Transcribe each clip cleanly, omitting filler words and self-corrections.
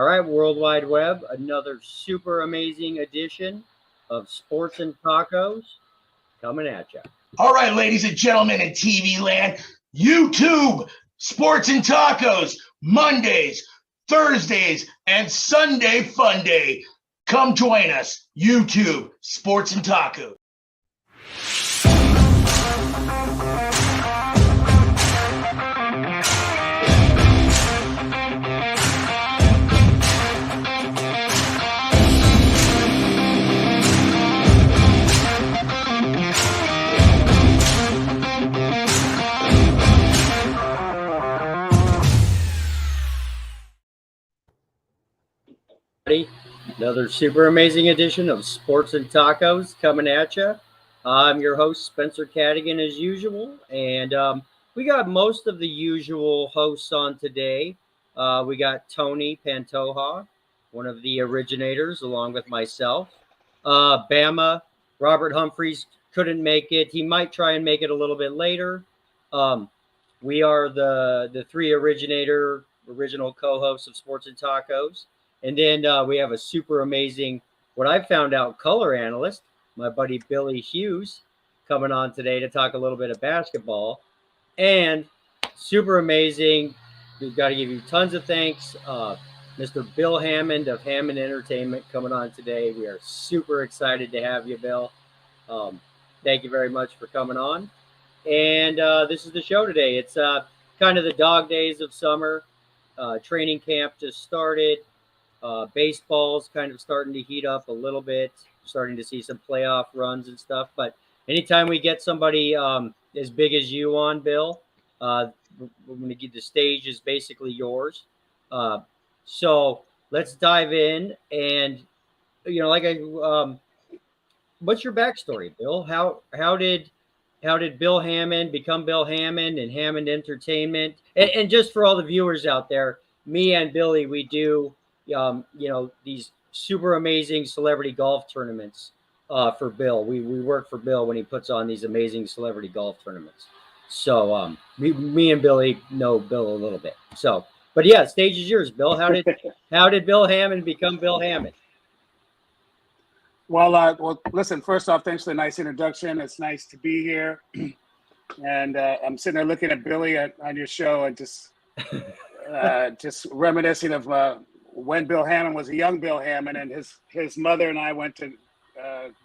All right, World Wide Web, another super amazing edition of Sports and Tacos coming at you. All right, ladies and gentlemen in TV land, YouTube, Sports and Tacos, Mondays, Thursdays, and Sunday Fun Day. Come join us, YouTube, Sports and Tacos. Another super amazing edition of Sports and Tacos coming at you. I'm your host, Spencer Cadigan, as usual. And we got most of the usual hosts on today. We got Tony Pantoja, one of the originators, along with myself. Bama, Robert Humphreys couldn't make it. He might try and make it a little bit later. We are the three original co-hosts of Sports and Tacos. And then we have a super amazing, what I found out, color analyst, my buddy Billy Hughes, coming on today to talk a little bit of basketball. And super amazing, we've got to give you tons of thanks. Mr. Bill Hammond of Hammond Entertainment coming on today. We are super excited to have you, Bill. Thank you very much for coming on. And this is the show today. It's kind of the dog days of summer. Training camp just started. Baseball's kind of starting to heat up a little bit, starting to see some playoff runs and stuff. But anytime we get somebody as big as you on, Bill, we're going to give the stage is basically yours. So let's dive in. And, what's your backstory, Bill? How did Bill Hammond become Bill Hammond and Hammond Entertainment? And just for all the viewers out there, me and Billy, we do these super amazing celebrity golf tournaments for Bill. We work for Bill when he puts on these amazing celebrity golf tournaments. So me and Billy know Bill a little bit. So, but yeah, stage is yours, Bill. How did Bill Hammond become Bill Hammond? Well, listen. First off, thanks for the nice introduction. It's nice to be here, and I'm sitting there looking at Billy on your show and just reminiscing of when Bill Hammond was a young Bill Hammond, and his mother and I went to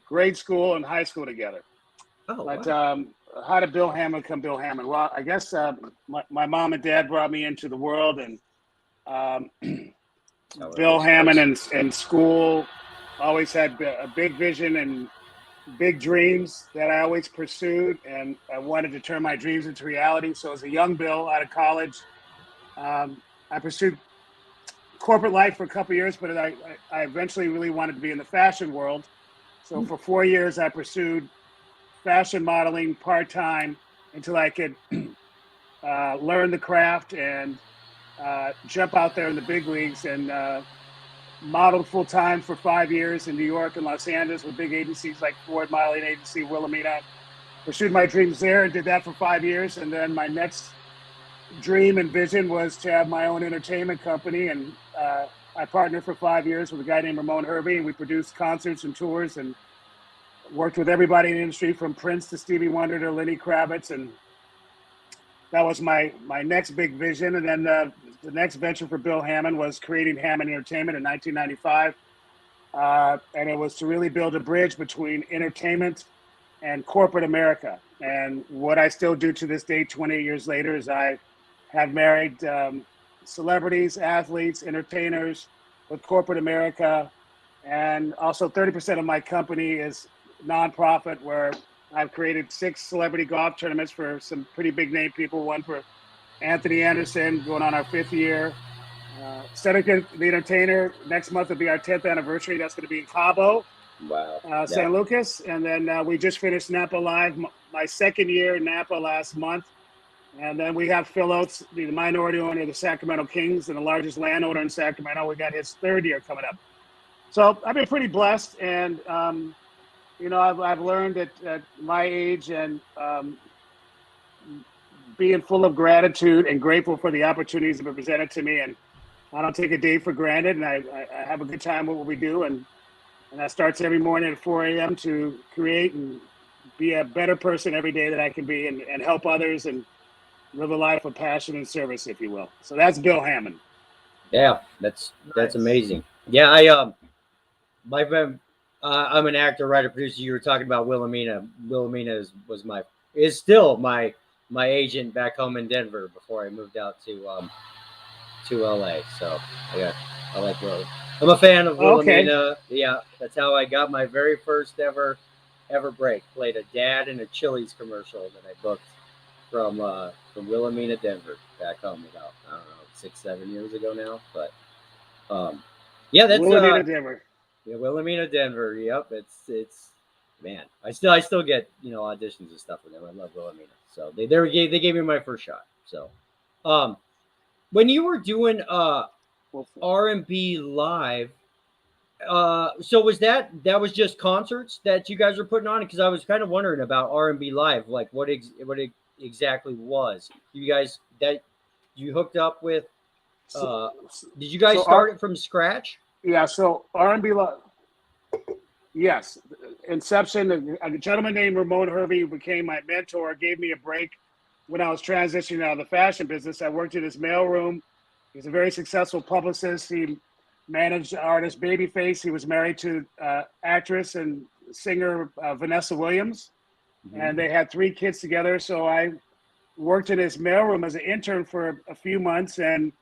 grade school and high school together. Oh, but wow. How did Bill Hammond become Bill Hammond? Well, I guess my mom and dad brought me into the world, and Bill Hammond in school always had a big vision and big dreams that I always pursued, and I wanted to turn my dreams into reality. So as a young Bill out of college, I pursued corporate life for a couple of years, but I eventually really wanted to be in the fashion world. So for 4 years, I pursued fashion modeling part-time until I could learn the craft and jump out there in the big leagues, and modeled full-time for 5 years in New York and Los Angeles with big agencies like Ford Modeling Agency, Wilhelmina. Pursued my dreams there and did that for 5 years. And then my next dream and vision was to have my own entertainment company, and I partnered for 5 years with a guy named Ramon Hervey, and we produced concerts and tours and worked with everybody in the industry from Prince to Stevie Wonder to Lenny Kravitz, and that was my next big vision. And then the next venture for Bill Hammond was creating Hammond Entertainment in 1995, and it was to really build a bridge between entertainment and corporate America. And what I still do to this day, 28 years later, is I have married celebrities, athletes, entertainers with corporate America. And also 30% of my company is nonprofit, where I've created 6 celebrity golf tournaments for some pretty big name people. One for Anthony Anderson, going on our 5th year. Cedric the Entertainer, next month will be our 10th anniversary. That's going to be in Cabo, Wow. San Lucas. And then we just finished Napa Live, my 2nd year in Napa last month. And then we have Phil Oates, the minority owner of the Sacramento Kings and the largest landowner in Sacramento. We got his 3rd year coming up. So I've been pretty blessed, and I've learned at my age and being full of gratitude and grateful for the opportunities that were presented to me. And I don't take a day for granted, and I have a good time with what we do, and that starts every morning at 4 a.m. to create and be a better person every day that I can be, and help others and live a life of passion and service, if you will. So that's Bill Hammond. Yeah, that's amazing. Yeah, my friend, I'm an actor, writer, producer. You were talking about Wilhelmina. Wilhelmina is still my agent back home in Denver before I moved out to LA. So I like Will. I'm a fan of Wilhelmina. Okay. Yeah, that's how I got my very first ever break. Played a dad in a Chili's commercial that I booked from Wilhelmina, Denver, back home about, I don't know, 6-7 years ago now. But yeah, that's Wilhelmina, Denver. Yeah, Wilhelmina, Denver. Yep, it's man. I still get auditions and stuff with them. I love Wilhelmina. So they gave me my first shot. So when you were doing R&B live, so was that was just concerts that you guys were putting on? Because I was kind of wondering about R&B live, like what it exactly was. You guys that you hooked up with? Did you guys start it from scratch? Yeah. So R&B live. Yes, inception. A gentleman named Ramon Hervey, who became my mentor, gave me a break when I was transitioning out of the fashion business. I worked in his mailroom. He's a very successful publicist. He managed artist Babyface. He was married to actress and singer Vanessa Williams, and they had 3 kids together. So I worked in his mailroom as an intern for a few months and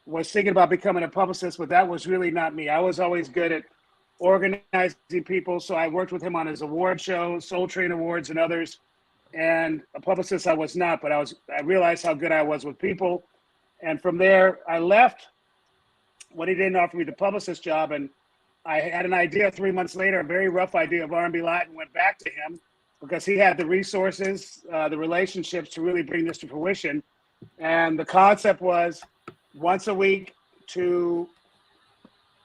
was thinking about becoming a publicist, but that was really not me. I was always good at organizing people, so I worked with him on his award shows, Soul Train Awards and others. And a publicist I was not, but I realized how good I was with people. And from there, I left when he didn't offer me the publicist job. And I had an idea 3 months later, a very rough idea of R&B Live, and went back to him because he had the resources, the relationships to really bring this to fruition. And the concept was once a week to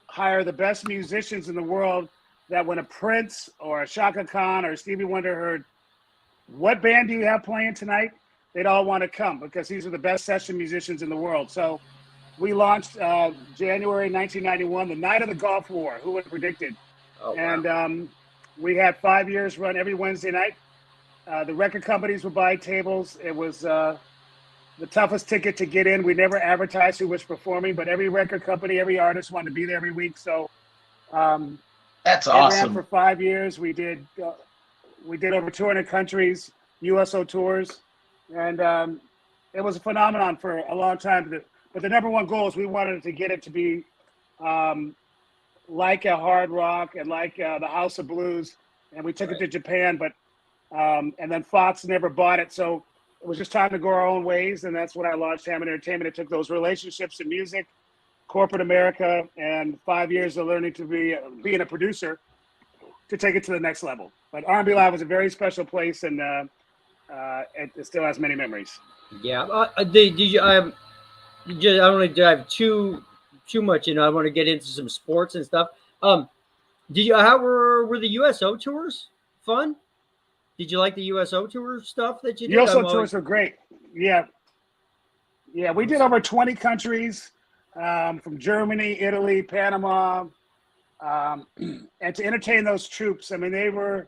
hire the best musicians in the world, that when a Prince or a Shaka Khan or Stevie Wonder heard, what band do you have playing tonight? They'd all want to come because these are the best session musicians in the world. So we launched January 1991, the night of the Gulf War. Who would have predicted? Oh, wow. And we had 5 years run every Wednesday night. The record companies would buy tables. It was the toughest ticket to get in. We never advertised who was performing, but every record company, every artist wanted to be there every week. So that's awesome. Ran for 5 years. We did over 200 countries, USO tours, and it was a phenomenon for a long time. But the number one goal is we wanted to get it to be like a Hard Rock and like the House of Blues, and we took it to Japan, but and then Fox never bought it, so it was just time to go our own ways, and that's when I launched Hammond Entertainment. It took those relationships in music, corporate America, and 5 years of learning to being a producer to take it to the next level. But R&B Live was a very special place, and it still has many memories. Yeah. Did you? I don't want to dive too much. I want to get into some sports and stuff. Did you? How were the USO tours? Fun? Did you like the USO tour stuff that you did? USO tours were great. Yeah. We did over 20 countries, from Germany, Italy, Panama, and to entertain those troops. I mean, they were,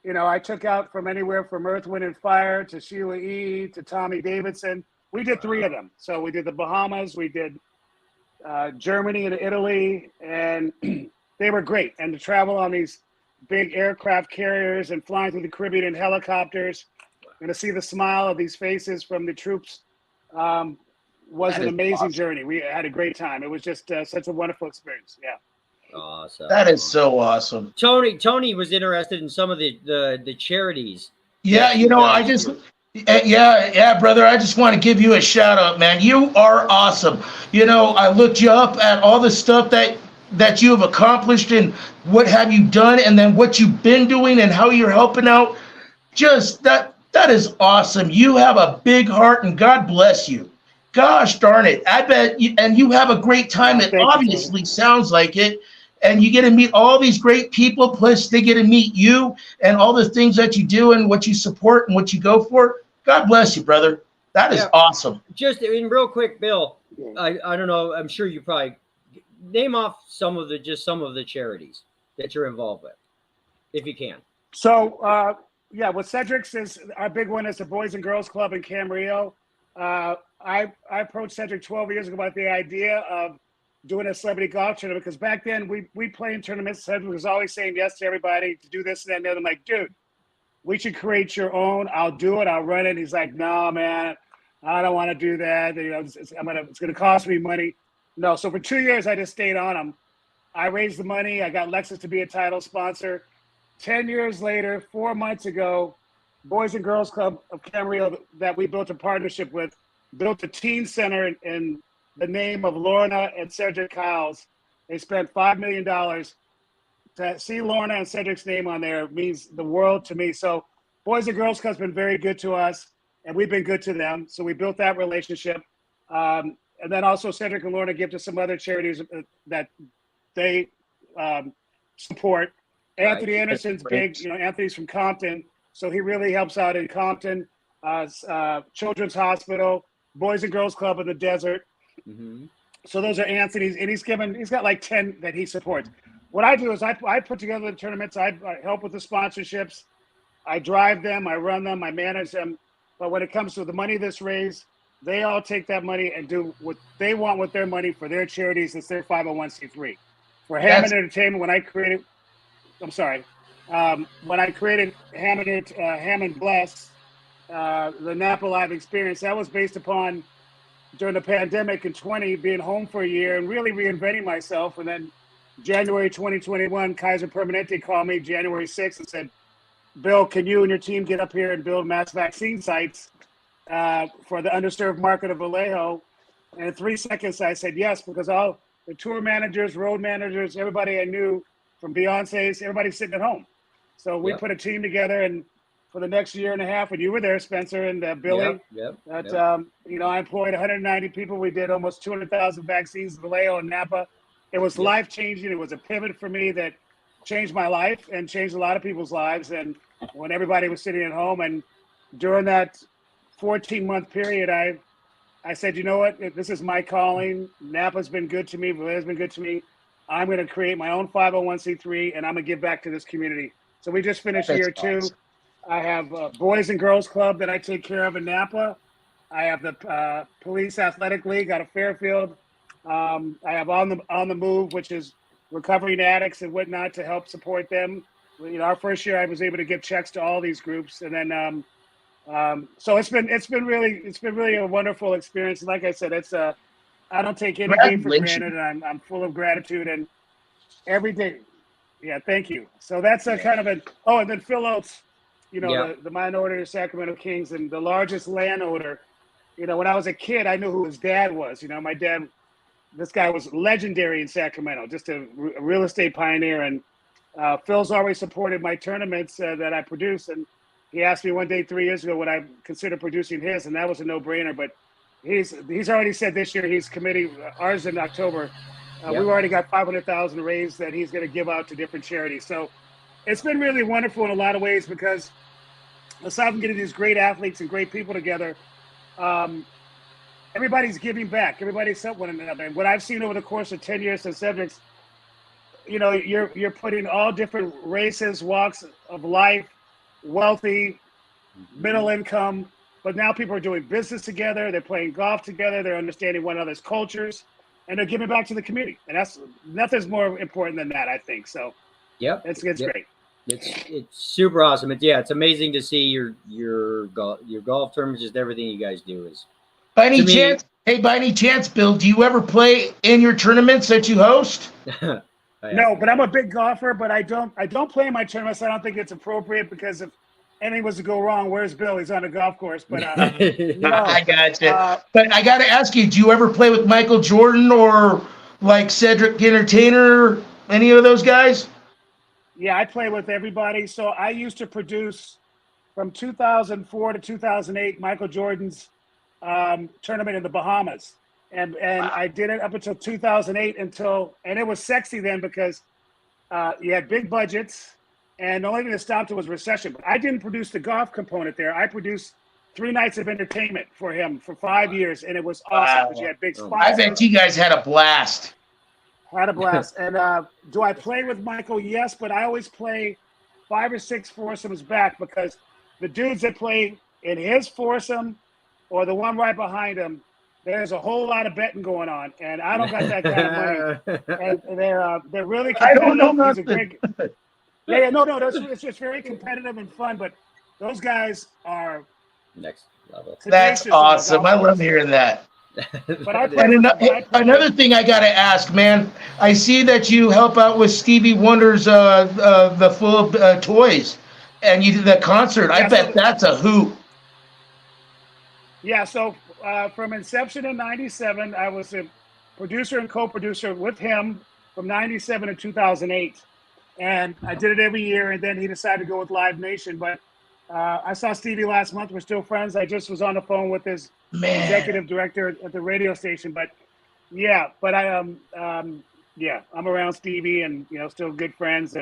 I took out from anywhere from Earth, Wind, and Fire to Sheila E. to Tommy Davidson. We did 3 of them. So we did the Bahamas, we did Germany and Italy, and they were great. And to travel on these big aircraft carriers and flying through the Caribbean in helicopters, and to see the smile of these faces from the troops was an amazing journey. We had a great time. It was just such a wonderful experience. Yeah. Awesome. That is so awesome. Tony was interested in some of the charities. Yeah, brother, I just want to give you a shout out, man. You are awesome. I looked you up at all the stuff that you have accomplished and what have you done, and then what you've been doing and how you're helping out. Just that is awesome. You have a big heart, and God bless you. Gosh darn it. I bet you have a great time. It obviously sounds like it. And you get to meet all these great people, plus they get to meet you and all the things that you do and what you support and what you go for. God bless you, brother. That is awesome. Just real quick, Bill, I don't know. I'm sure you probably name off some of the charities that you're involved with, if you can. So, yeah, what Cedric's is our big one is the Boys and Girls Club in Camarillo. I approached Cedric 12 years ago about the idea of doing a celebrity golf tournament because back then we play in tournaments. Cedric was always saying yes to everybody to do this and that and the other. I'm like, dude, we should create your own. I'll do it. I'll run it. He's like, no, man, I don't want to do that. You know, it's gonna cost me money. No. So for 2 years, I just stayed on him. I raised the money. I got Lexus to be a title sponsor. 10 years later, 4 months ago, Boys and Girls Club of Camarillo that we built a partnership with, built a teen center in the name of Lorna and Cedric Kyles. They spent $5 million. To see Lorna and Cedric's name on there means the world to me. So Boys and Girls Club's been very good to us, and we've been good to them. So we built that relationship. And then also Cedric and Lorna give to some other charities that they support. Right. Anthony Anderson's big, you know, Anthony's from Compton. So he really helps out in Compton, Children's Hospital, Boys and Girls Club in the desert. Mm-hmm. So those are Anthony's, and he's got like 10 that he supports. What I do is I put together the tournaments. I help with the sponsorships. I drive them. I run them. I manage them. But when it comes to the money that's raised, they all take that money and do what they want with their money for their charities. It's their 501c3. For Hammond Entertainment, when I created Hammond Bless, the Napa Live experience, that was based upon during the pandemic in 20 being home for a year and really reinventing myself. And then January 2021, Kaiser Permanente called me January 6th and said, Bill, can you and your team get up here and build mass vaccine sites for the underserved market of Vallejo? And in 3 seconds, I said yes, because all the tour managers, road managers, everybody I knew from Beyonce's, everybody's sitting at home. So we put a team together, and for the next year and a half, when you were there, Spencer and Billy, you know, I employed 190 people. We did almost 200,000 vaccines in Vallejo and Napa. It was life-changing. It was a pivot for me that changed my life and changed a lot of people's lives. And when everybody was sitting at home, and during that 14-month period, I said, you know what? This is my calling. Napa's been good to me. Vallejo's been good to me. I'm going to create my own 501c3, and I'm going to give back to this community. So we just finished year 2. I have Boys and Girls Club that I take care of in Napa. I have the Police Athletic League out of Fairfield. I have On the Move, which is recovering addicts and whatnot to help support them. You know, our first year I was able to give checks to all these groups, and then so it's been really a wonderful experience. Like I said, I don't take anything for granted, and I'm full of gratitude, and every day. Yeah, thank you. So that's a kind of and then Phil Oates, you know, the minority of Sacramento Kings and the largest landowner. You know, when I was a kid, I knew who his dad was. You know, my dad, this guy was legendary in Sacramento, just a real estate pioneer. And Phil's always supported my tournaments that I produce. And he asked me one day 3 years ago would I consider producing his, and that was a no-brainer. But he's already said this year he's committing ours in October. We've already got 500,000 raised that he's going to give out to different charities. So it's been really wonderful in a lot of ways because aside from getting these great athletes and great people together, everybody's giving back. Everybody's helping one another. And what I've seen over the course of 10 years since Cedric's, you know, you're putting all different races, walks of life, wealthy, middle income, but now people are doing business together. They're playing golf together. They're understanding one another's cultures, and they're giving back to the community. And that's nothing's more important than that, I think. So, it's great. It's super awesome. It's amazing to see your golf tournaments, just everything you guys do is. By any chance, Bill, do you ever play in your tournaments that you host? No, but I'm a big golfer, but I don't play in my tournaments. I don't think it's appropriate because if anything was to go wrong, where's Bill? He's on a golf course. But no, I got you. But I got to ask you, do you ever play with Michael Jordan or like Cedric the Entertainer, any of those guys? Yeah, I play with everybody. So I used to produce from 2004 to 2008 Michael Jordan's tournament in the Bahamas. And I did it up until 2008 and it was sexy then because you had big budgets and the only thing that stopped it was recession. But I didn't produce the golf component there. I produced 3 nights of entertainment for him for 5 years, and it was awesome because you had big Oh, I sponsors. bet you guys had a blast. Had a blast. And do I play with Michael? Yes, but I always play 5 or 6 foursomes back because the dudes that play in his foursome or the one right behind him, there's a whole lot of betting going on, and I don't got that kind of money. And they're really I don't competitive. know He's a nothing. great, yeah, no, it's just very competitive and fun. But those guys are Next level. That's tenacious on the awesome. golf I love course. hearing that. But I And play with, another thing I got to ask, man, I see that you help out with Stevie Wonder's the full of toys, and you did that concert. I Yeah, bet so that's a hoot. Yeah, so from inception in '97, I was a producer and co-producer with him from '97 to 2008, and I did it every year. And then he decided to go with Live Nation. But I saw Stevie last month. We're still friends. I just was on the phone with his Man, executive director at the radio station. But yeah, but yeah, I'm around Stevie, and still good friends.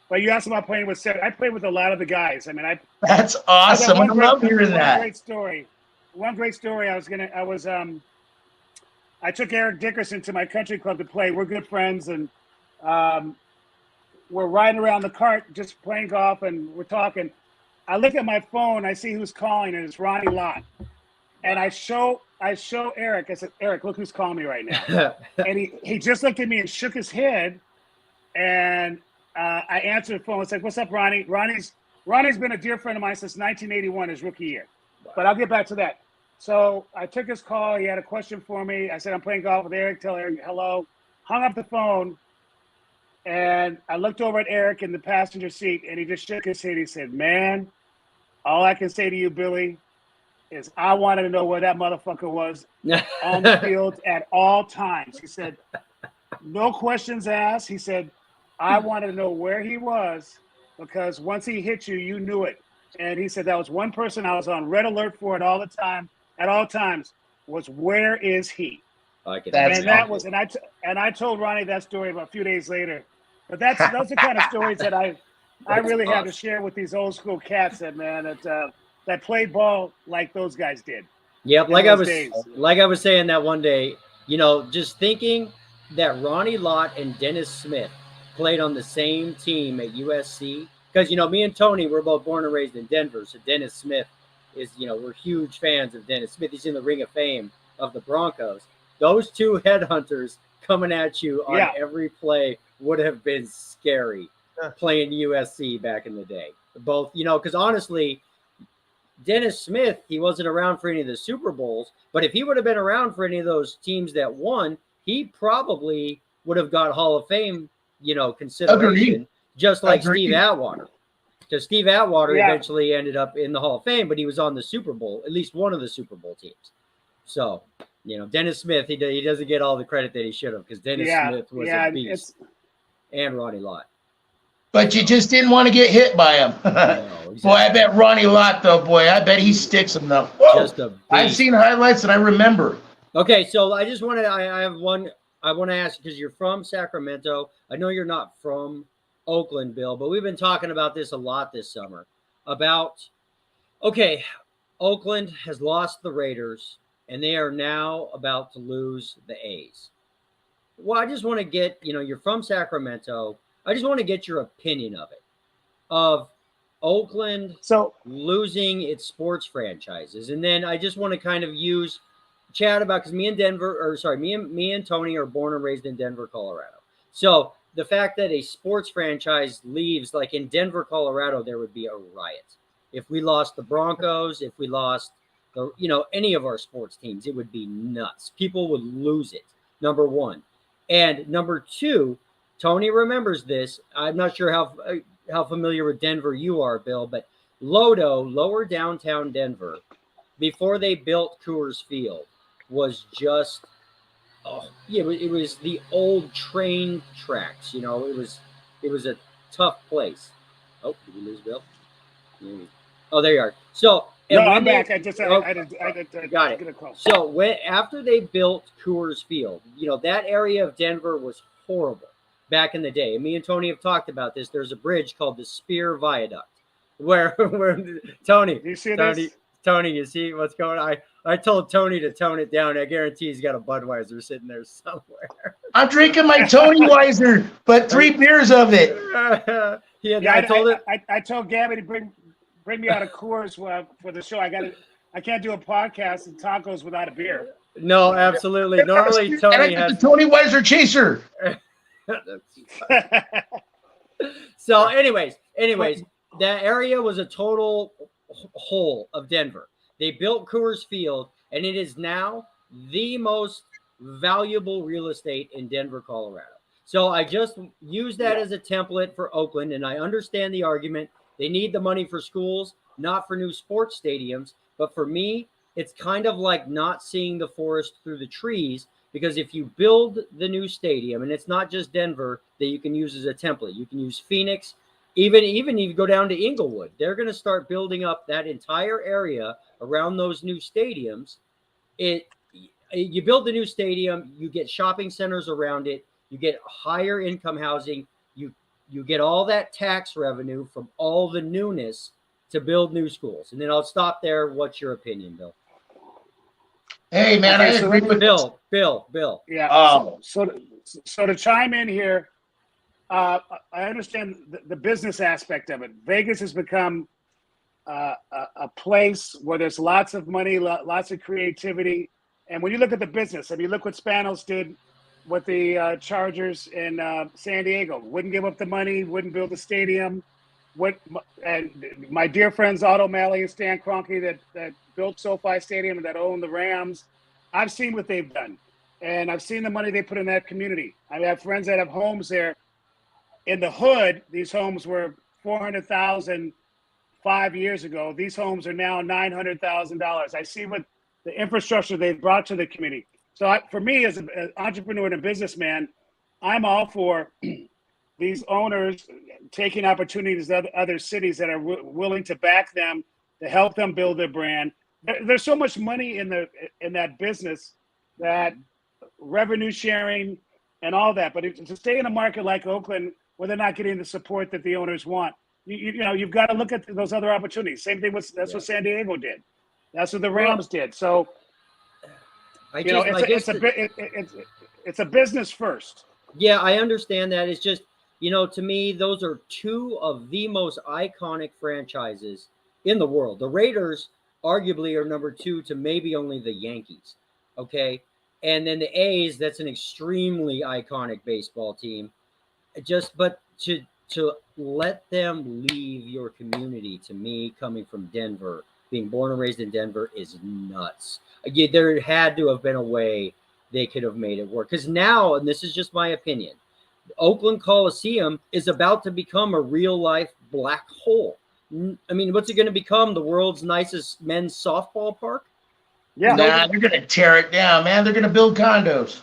But you asked about playing with Seth. I played with a lot of the guys. I mean, that's I got awesome. I love hearing that. great story. One great story. I took Eric Dickerson to my country club to play. We're good friends, and we're riding around the cart just playing golf, and we're talking. I look at my phone. I see who's calling, and it's Ronnie Lott. And I show Eric. I said, Eric, look who's calling me right now. And he just looked at me and shook his head. And I answered the phone. It's like, what's up, Ronnie? Ronnie's been a dear friend of mine since 1981, his rookie year. But I'll get back to that. So I took his call. He had a question for me. I said, I'm playing golf with Eric. Tell Eric hello. Hung up the phone. And I looked over at Eric in the passenger seat, and he just shook his head. He said, man, all I can say to you, Billy, is I wanted to know where that motherfucker was on the field at all times. He said, no questions asked. He said, I wanted to know where he was because once he hit you, you knew it. And he said that was one person I was on red alert for it all the time, at all times, was where is he? And I told Ronnie that story about a few days later. But those are kind of stories that I really have to share with these old school cats that played ball like those guys did. Yep, like I was saying that one day, just thinking that Ronnie Lott and Dennis Smith played on the same team at USC. Because, me and Tony, we're both born and raised in Denver. So Dennis Smith is, we're huge fans of Dennis Smith. He's in the Ring of Fame of the Broncos. Those two headhunters coming at you on every play would have been scary playing USC back in the day. Both, because honestly, Dennis Smith, he wasn't around for any of the Super Bowls. But if he would have been around for any of those teams that won, he probably would have got Hall of Fame, consideration. Agreed. Just like Steve Atwater. Because Steve Atwater eventually ended up in the Hall of Fame, but he was on the Super Bowl, at least one of the Super Bowl teams. So, Dennis Smith, he doesn't get all the credit that he should have because Dennis Smith was a beast. And Ronnie Lott. But you just didn't want to get hit by him. No, exactly. Boy, I bet Ronnie Lott, though, I bet he sticks him, though. Just a beast. I've seen highlights that I remember. Okay, so I just wanted, I have one, I want to ask, because you're from Sacramento. I know you're not from Oakland, Bill, but we've been talking about this a lot this summer about, Oakland has lost the Raiders and they are now about to lose the A's. Well, I just want to get, you're from Sacramento. I just want to get your opinion of it, of Oakland losing its sports franchises. And then I just want to kind of chat about, because me and Tony are born and raised in Denver, Colorado. So the fact that a sports franchise leaves, like in Denver, Colorado, there would be a riot. If we lost the Broncos, if we lost any of our sports teams, it would be nuts. People would lose it, number one. And number two, Tony remembers this. I'm not sure how familiar with Denver you are, Bill, but lower downtown Denver, before they built Coors Field, was just it was the old train tracks. It was a tough place. Oh, did we lose Bill? Oh, there you are. So I'm back. I got it. So after they built Coors Field, that area of Denver was horrible back in the day. And me and Tony have talked about this. There's a bridge called the Spear Viaduct, where Tony, you see this? Tony, you see what's going on? I told Tony to tone it down. I guarantee he's got a Budweiser sitting there somewhere. I'm drinking my Tony Weiser, but 3 beers of it. I told it. I told Gabby to bring me out a Coors for the show. I can't do a podcast and tacos without a beer. No, absolutely. Normally, Tony has the Tony Weiser chaser. So, anyways, that area was a total whole of Denver. They built Coors Field, and it is now the most valuable real estate in Denver, Colorado. So I just use that as a template for Oakland, and I understand the argument. They need the money for schools, not for new sports stadiums. But for me, it's kind of like not seeing the forest through the trees, because if you build the new stadium, and it's not just Denver that you can use as a template, you can use Phoenix, even if you go down to Inglewood, they're going to start building up that entire area around those new stadiums. You build the new stadium, you get shopping centers around it, you get higher income housing, you get all that tax revenue from all the newness to build new schools. And then I'll stop there. What's your opinion, Bill? Hey, man, I agree with Bill. Yeah. So to chime in here, I understand the business aspect of it. Vegas has become a place where there's lots of money, lots of creativity. And when you look at the business, I mean, look what Spanos did with the Chargers in San Diego. Wouldn't give up the money, wouldn't build a stadium. And my dear friends Otto O'Malley and Stan Kroenke that built SoFi Stadium and that own the Rams, I've seen what they've done. And I've seen the money they put in that community. I have friends that have homes there. In the hood, these homes were $400,000 5 years ago. These homes are now $900,000. I see what the infrastructure they've brought to the community. So for me, as an entrepreneur and a businessman, I'm all for these owners taking opportunities in other cities that are willing to back them, to help them build their brand. There's so much money in that business, that revenue sharing and all that. But to stay in a market like Oakland, where they're not getting the support that the owners want, you've got to look at those other opportunities. Same thing what San Diego did. That's what the Rams did. So, it's a business first. Yeah, I understand that. It's just, to me, those are two of the most iconic franchises in the world. The Raiders arguably are number 2 to maybe only the Yankees. Okay. And then the A's, that's an extremely iconic baseball team. But to let them leave your community, to me, coming from Denver, being born and raised in Denver, is nuts. There had to have been a way they could have made it work. Because now, and this is just my opinion, Oakland Coliseum is about to become a real-life black hole. I mean, what's it going to become? The world's nicest men's softball park? Yeah. Nah, they're going to tear it down, man. They're going to build condos.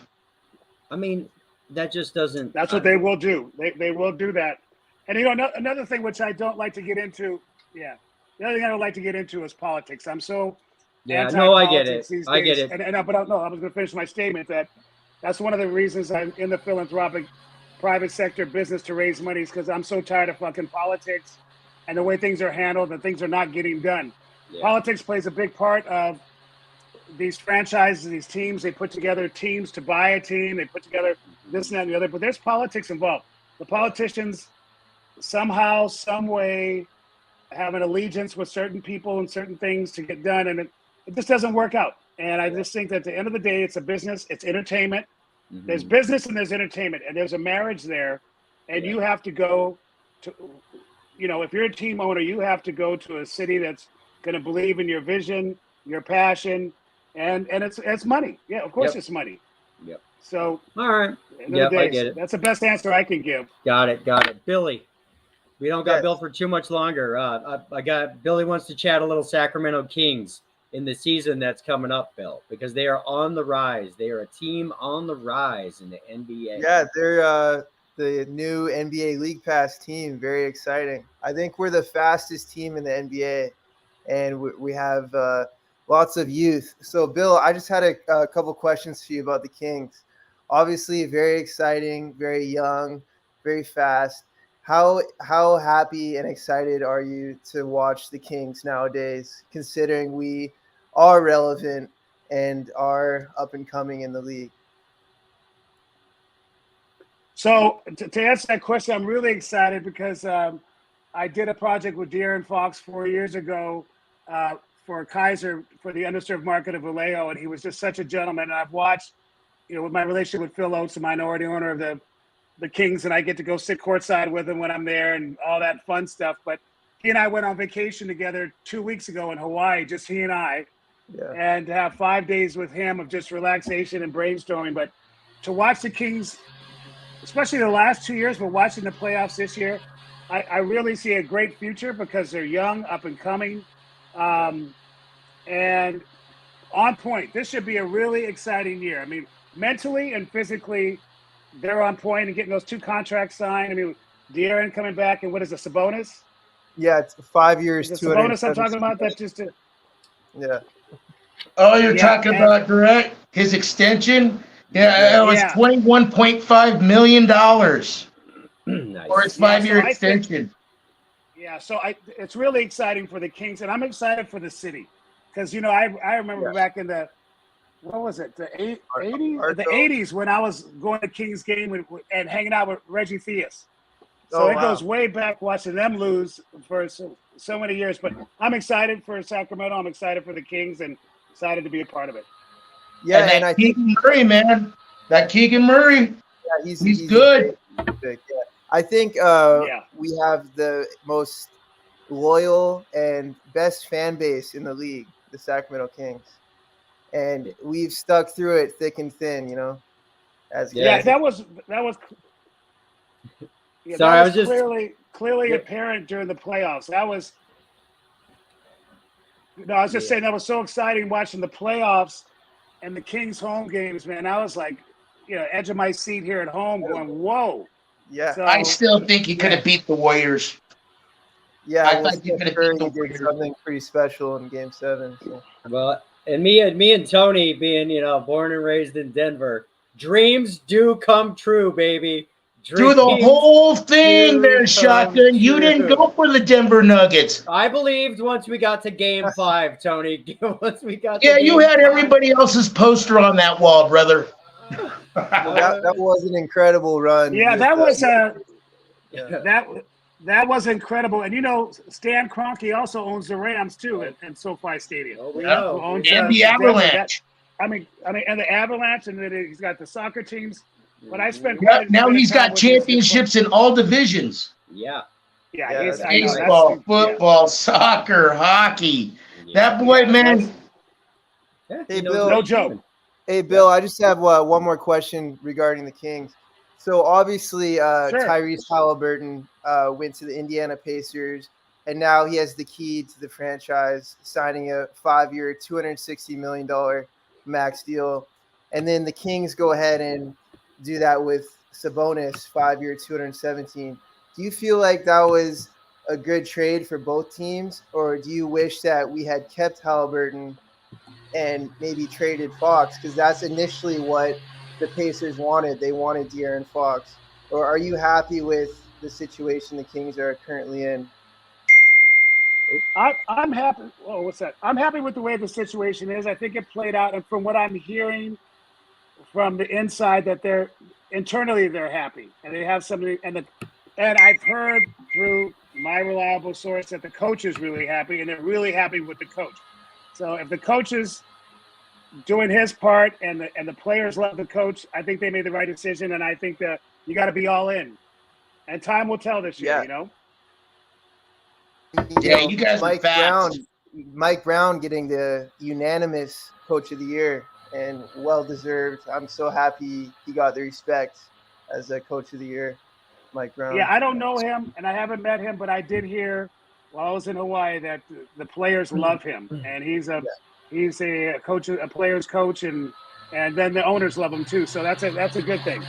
I mean, that just doesn't. That's what they will do. They will do that. And another thing which I don't like to get into. Yeah, the other thing I don't like to get into is politics. I'm so I get it. I get it. But I was going to finish my statement that's one of the reasons I'm in the philanthropic private sector business to raise money, is because I'm so tired of fucking politics and the way things are handled and things are not getting done. Yeah. Politics plays a big part of these franchises, these teams. They put together teams to buy a team. They put together this and that and the other. But there's politics involved. The politicians somehow, some way, have an allegiance with certain people and certain things to get done, and it just doesn't work out. And I just think that at the end of the day, it's a business. It's entertainment. Mm-hmm. There's business and there's entertainment, and there's a marriage there. And you have to go to, if you're a team owner, you have to go to a city that's going to believe in your vision, your passion, and it's money. Yeah, of course it's money. Yep. So all right. Yeah, I get it. That's the best answer I can give. Got it. Billy, we don't got Bill for too much longer. Billy wants to chat a little Sacramento Kings in the season that's coming up, Bill, because they are on the rise. They are a team on the rise in the NBA. Yeah, they're the new NBA League Pass team. Very exciting. I think we're the fastest team in the NBA, and we have lots of youth. So, Bill, I just had a couple questions for you about the Kings. Obviously, very exciting, very young, very fast. how happy and excited are you to watch the Kings nowadays, considering we are relevant and are up and coming in the league? So to answer that question, I'm really excited because I did a project with De'Aaron Fox 4 years ago for Kaiser for the underserved market of Vallejo, and he was just such a gentleman. And I've watched, with my relationship with Phil Oates, the minority owner of the Kings, and I get to go sit courtside with him when I'm there and all that fun stuff. But he and I went on vacation together 2 weeks ago in Hawaii, just he and I, and to have 5 days with him of just relaxation and brainstorming. But to watch the Kings, especially the last 2 years, but watching the playoffs this year, I really see a great future because they're young, up and coming, and on point. This should be a really exciting year. I mean, mentally and physically, they're on point and getting those 2 contracts signed. I mean, De'Aaron coming back, and what is it, Sabonis? Yeah, it's 5 years. Is it Sabonis I'm talking about? That just yeah. Oh, you're talking about correct? His extension? Yeah, it was $21.5 million Nice. for his 5-year so extension. So it's really exciting for the Kings, and I'm excited for the city because I remember back in the what was it, the 80s when I was going to Kings game and hanging out with Reggie Theus. So it goes way back watching them lose for so many years. But I'm excited for Sacramento. I'm excited for the Kings and excited to be a part of it. Yeah, and I think Keegan Murray, man. That Keegan Murray. Yeah, he's good. Yeah. I think we have the most loyal and best fan base in the league, the Sacramento Kings. And we've stuck through it thick and thin, that was Sorry, I was just clearly apparent during the playoffs. I was just saying that was so exciting watching the playoffs and the Kings home games, man. I was like, edge of my seat here at home going, whoa. Yeah. So, I still think he could have beat the Warriors. Yeah, I think he could have beat the Warriors. Something pretty special in Game 7. So. Well, and me and Tony being, born and raised in Denver, dreams do come true, baby. Through the whole thing there, Shotgun. You didn't go for the Denver Nuggets. I believed once we got to Game 5, Tony. Once we got you had everybody else's poster on that wall, brother. That was an incredible run. Yeah, that was that was incredible. And Stan Kroenke also owns the Rams too at SoFi Stadium. Oh, we know. And the Avalanche. And the Avalanche, and then he's got the soccer teams. But I spent now he's got championships in all divisions. Yeah. Yeah, baseball, football, soccer, hockey. Yeah. That boy, man. Hey, Bill. No joke. Hey, Bill, I just have one more question regarding the Kings. So obviously, Tyrese Halliburton went to the Indiana Pacers, and now he has the key to the franchise, signing a 5-year, $260 million max deal. And then the Kings go ahead and do that with Sabonis, 5-year, $217. Do you feel like that was a good trade for both teams, or do you wish that we had kept Halliburton and maybe traded Fox? Because that's initially what the Pacers wanted. They wanted De'Aaron Fox. Or are you happy with the situation the Kings are currently in? I'm happy. Oh, what's that? I'm happy with the way the situation is. I think it played out, and from what I'm hearing from the inside, that they're happy, and they have somebody. And I've heard through my reliable source that the coach is really happy, and they're really happy with the coach. So if the coach is doing his part and the players love the coach, I think they made the right decision, and I think that you got to be all in. And time will tell this year, you guys are fast. Mike Brown getting the unanimous Coach of the Year, and well-deserved. I'm so happy he got the respect as a Coach of the Year, Mike Brown. Yeah, I don't know him, and I haven't met him, but I did hear while I was in Hawaii that the players love him, and he's a coach, a player's coach, and then the owners love him too. So that's a good thing.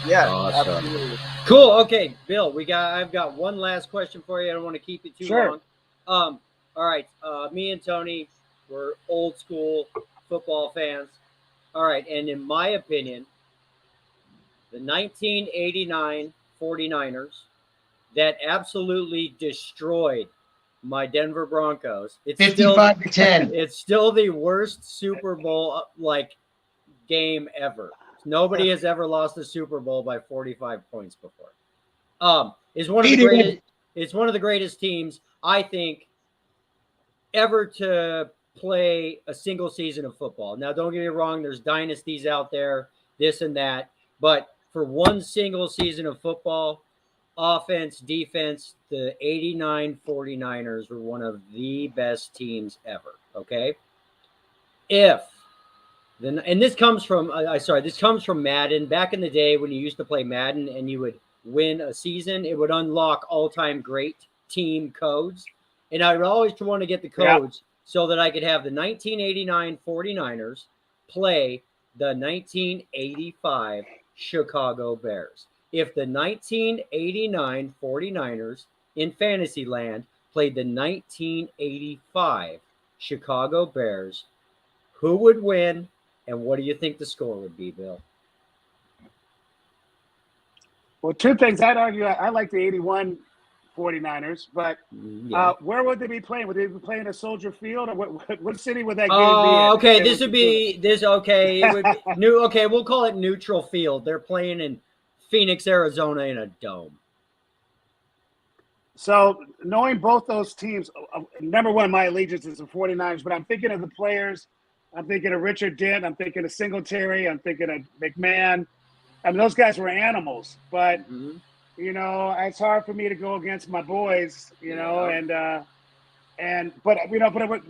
Yeah, awesome. Absolutely. Cool. Okay, Bill, I've got one last question for you. I don't want to keep it too long. All right, me and Tony, we're old school football fans. All right, and in my opinion, the 1989 49ers that absolutely destroyed my Denver Broncos. It's 55-10. It's still the worst Super Bowl game ever. Nobody has ever lost a Super Bowl by 45 points before. It's one of the greatest. It's one of the greatest teams I think ever to play a single season of football. Now, don't get me wrong. There's dynasties out there, this and that, but for one single season of football, offense, defense, the 89 49ers were one of the best teams ever. Okay. And this comes from, this comes from Madden. Back in the day when you used to play Madden and you would win a season, it would unlock all-time great team codes. And I would always want to get the codes so that I could have the 1989 49ers play the 1985 Chicago Bears. If the 1989 49ers in Fantasyland played the 1985 Chicago Bears, who would win, and what do you think the score would be, Bill? Well, two things. I'd argue I like the 81 49ers, but where would they be playing? Would they be playing at Soldier Field, or what city would that game be in? Okay, this would be this. Okay, it would be new. Okay, we'll call it neutral field. They're playing in Phoenix, Arizona, in a dome. So knowing both those teams, number one, my allegiance is the 49ers, but I'm thinking of the players. I'm thinking of Richard Dent. I'm thinking of Singletary. I'm thinking of McMahon. I mean, those guys were animals, but you know, it's hard for me to go against my boys, you know, but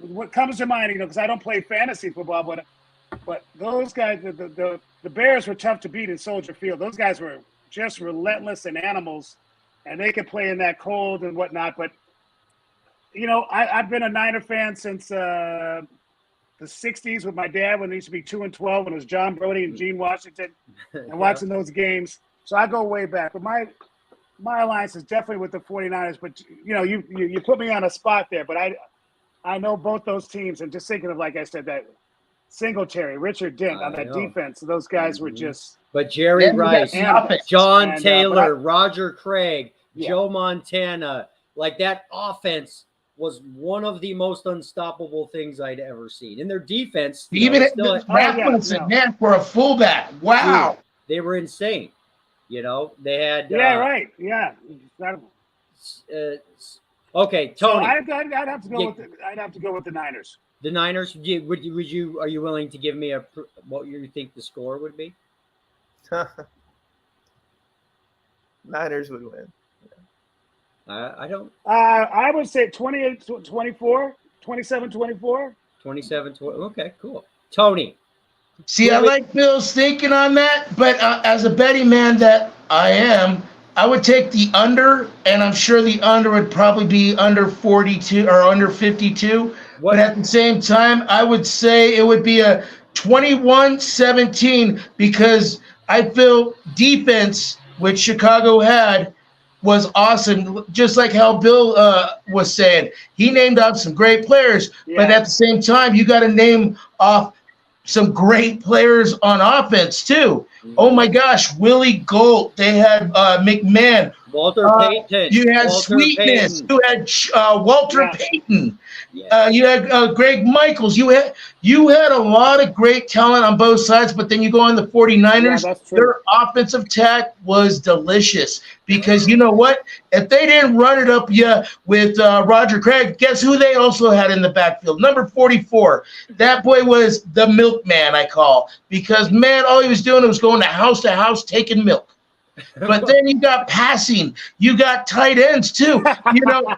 what comes to mind, you know, because I don't play fantasy football, but those guys, the Bears were tough to beat in Soldier Field. Those guys were just relentless and animals, and they could play in that cold and whatnot. But you know, I've been a Niner fan since the 60s with my dad when they used to be 2-12 when it was John Brody and Gene Washington and watching those games. So I go way back. But my alliance is definitely with the 49ers. But, you know, you put me on a spot there. But I know both those teams. And just thinking of, like I said, that Singletary, Richard Dent on that defense. Those guys were just – But Jerry Rice, John Taylor, Roger Craig, Joe Montana, like that offense – was one of the most unstoppable things I'd ever seen. In their defense, even man, for a fullback, wow, dude, they were insane. You know, they had incredible. Okay, Tony, so I'd have to go with the Niners. The Niners. Are you willing to give me what you think the score would be? Niners would win. I don't. I would say 28-24, 27-24. 27-20. Okay, cool. Tony. See, I like Bill's thinking on that, but as a betting man that I am, I would take the under, and I'm sure the under would probably be under 42 or under 52. But at the same time, I would say it would be a 21-17 because I feel defense, which Chicago had, was awesome, just like how Bill was saying. He named off some great players, but at the same time, you got to name off some great players on offense too. Oh my gosh, Willie Gold. They had McMahon. Walter Payton. You had Sweetness. You had Walter Payton. You had Greg Michaels. You had a lot of great talent on both sides, but then you go on the 49ers, their offensive attack was delicious because you know what? If they didn't run it up with Roger Craig, guess who they also had in the backfield? Number 44. That boy was the milkman, I call, because, man, all he was doing was going to house taking milk. But then you got passing, you got tight ends too. You know,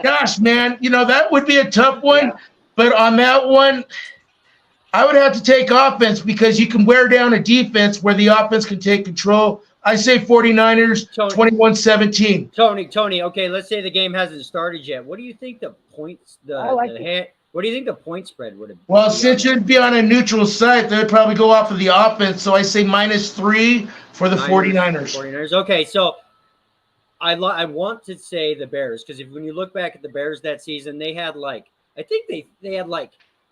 gosh, man, you know, that would be a tough one. But on that one, I would have to take offense because you can wear down a defense where the offense can take control. I say 49ers, 21-17. Tony, okay, let's say the game hasn't started yet. What do you think the points, what do you think the point spread would have been? Well, since you'd be on a neutral site, they'd probably go off of the offense. So I say -3 for the 49ers. Okay, so I want to say the Bears because when you look back at the Bears that season, they had they had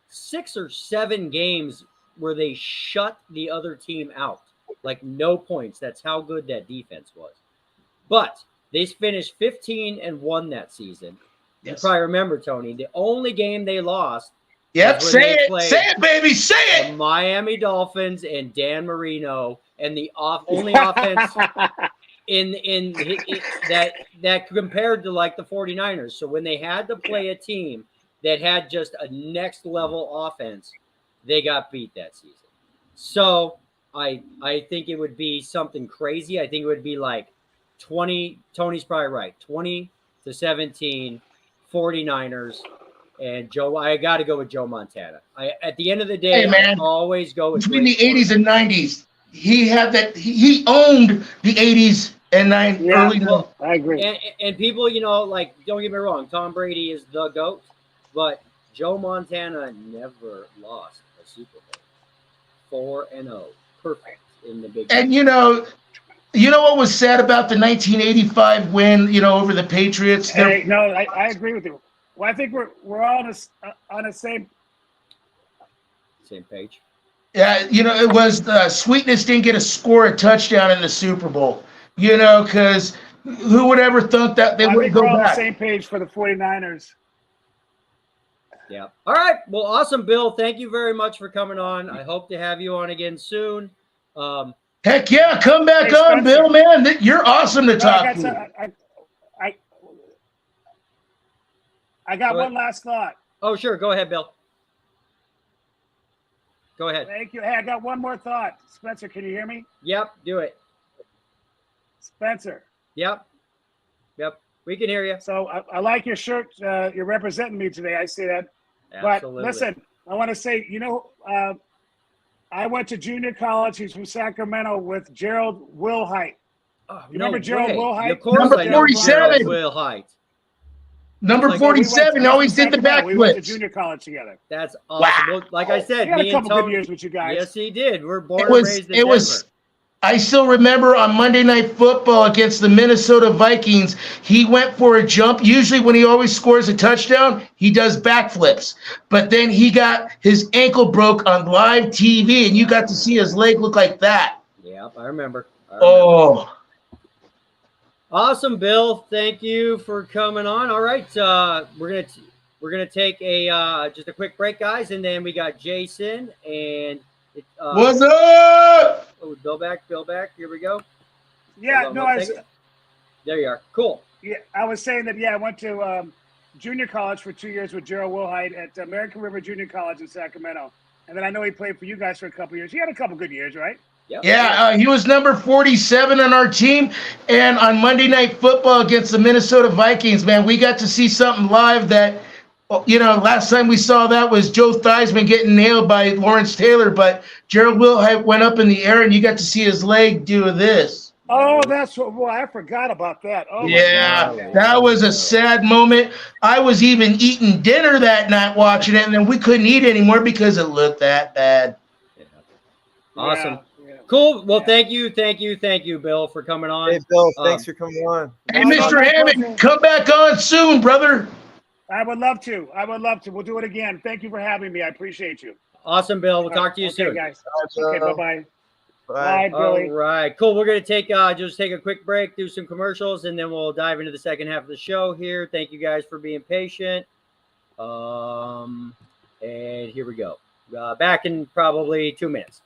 6 or 7 games where they shut the other team out, like no points. That's how good that defense was. But They finished 15-1 that season. You Yes. probably remember, Tony. The only game they lost. Yep. was when Say they it. played Say it, baby. Say the it. Miami Dolphins and Dan Marino, and the only offense in that compared to like the 49ers. So when they had to play a team that had just a next level offense, they got beat that season. So I think it would be something crazy. I think it would be like 20. Tony's probably right. 20-17, 49ers. And Joe, I got to go with Joe Montana. At the end of the day, Hey, man. I always go with Between the great 80s and 90s, he had that. He owned the 80s and 90s. Yeah, Early. well, I agree. and people, like, don't get me wrong, Tom Brady is the GOAT, but Joe Montana never lost a Super Bowl. 4-0, perfect in the big. And you know what was sad about the 1985 win? Over the Patriots. Hey, no, I agree with you. Well, I think we're all on the same. Same page. Yeah, it was Sweetness didn't get to score a touchdown in the Super Bowl. Because who would ever thunk that they I would think go we're all on the back? same page for the 49ers. Yeah. All right. Well, awesome, Bill. Thank you very much for coming on. I hope to have you on again soon. Heck yeah, come back Hey, on, Spencer. Bill, man. You're awesome to talk to. I got Go ahead. one last thought. Oh, sure. Go ahead, Bill. Go ahead. Thank you. Hey, I got one more thought. Spencer, can you hear me? Yep. Do it. Spencer. Yep. We can hear you. So I like your shirt. You're representing me today. I see that. Absolutely. But listen, I want to say, I went to junior college. He's from Sacramento with Gerald Wilhite. Oh, You remember Gerald way. Wilhite? Of course Number I know 47. Gerald Wilhite. Number Like, 47 always did the We went to backflips. junior college together. That's awesome. Wow. Well, like I said, He had a me and couple good Tony. years with you guys. Yes, he did. We're born It and was. raised in It was. Denver. I still remember on Monday Night Football against the Minnesota Vikings, he went for a jump. Usually when he always scores a touchdown, he does backflips. But then he got his ankle broke on live TV, and you got to see his leg look like that. Yep, I remember. Oh. Awesome, Bill. Thank you for coming on. All right, we're gonna take just a quick break, guys, and then we got Jason and What's up? oh, Bill back. Here we go. Yeah, Hold no, on one second. There you are. Cool. Yeah, I was saying that. Yeah, I went to junior college for 2 years with Gerald Wilhite at American River Junior College in Sacramento, and then I know he played for you guys for a couple years. He had a couple good years, right? Yep. Yeah, he was number 47 on our team. And on Monday Night Football against the Minnesota Vikings, man, we got to see something live that, last time we saw that was Joe Theismann getting nailed by Lawrence Taylor. But Gerald Wilhite went up in the air, and you got to see his leg do this. Oh, that's what. Well, I forgot about that. Oh, Yeah, my God. that was a sad moment. I was even eating dinner that night watching it, and then we couldn't eat anymore because it looked that bad. Yeah. Awesome. Yeah. Cool. Well, Yeah. thank you, Bill, for coming on. Hey, Bill, thanks for coming on. Hey, Mr. Hammond, come back on soon, brother. I would love to. We'll do it again. Thank you for having me. I appreciate you. Awesome, Bill. We'll talk to you Okay, soon. guys. Bye, Okay, Bill. bye-bye. Bye. Bye, Billy. All right, cool. We're gonna take a quick break, do some commercials, and then we'll dive into the second half of the show here. Thank you guys for being patient. And here we go. Back in probably 2 minutes.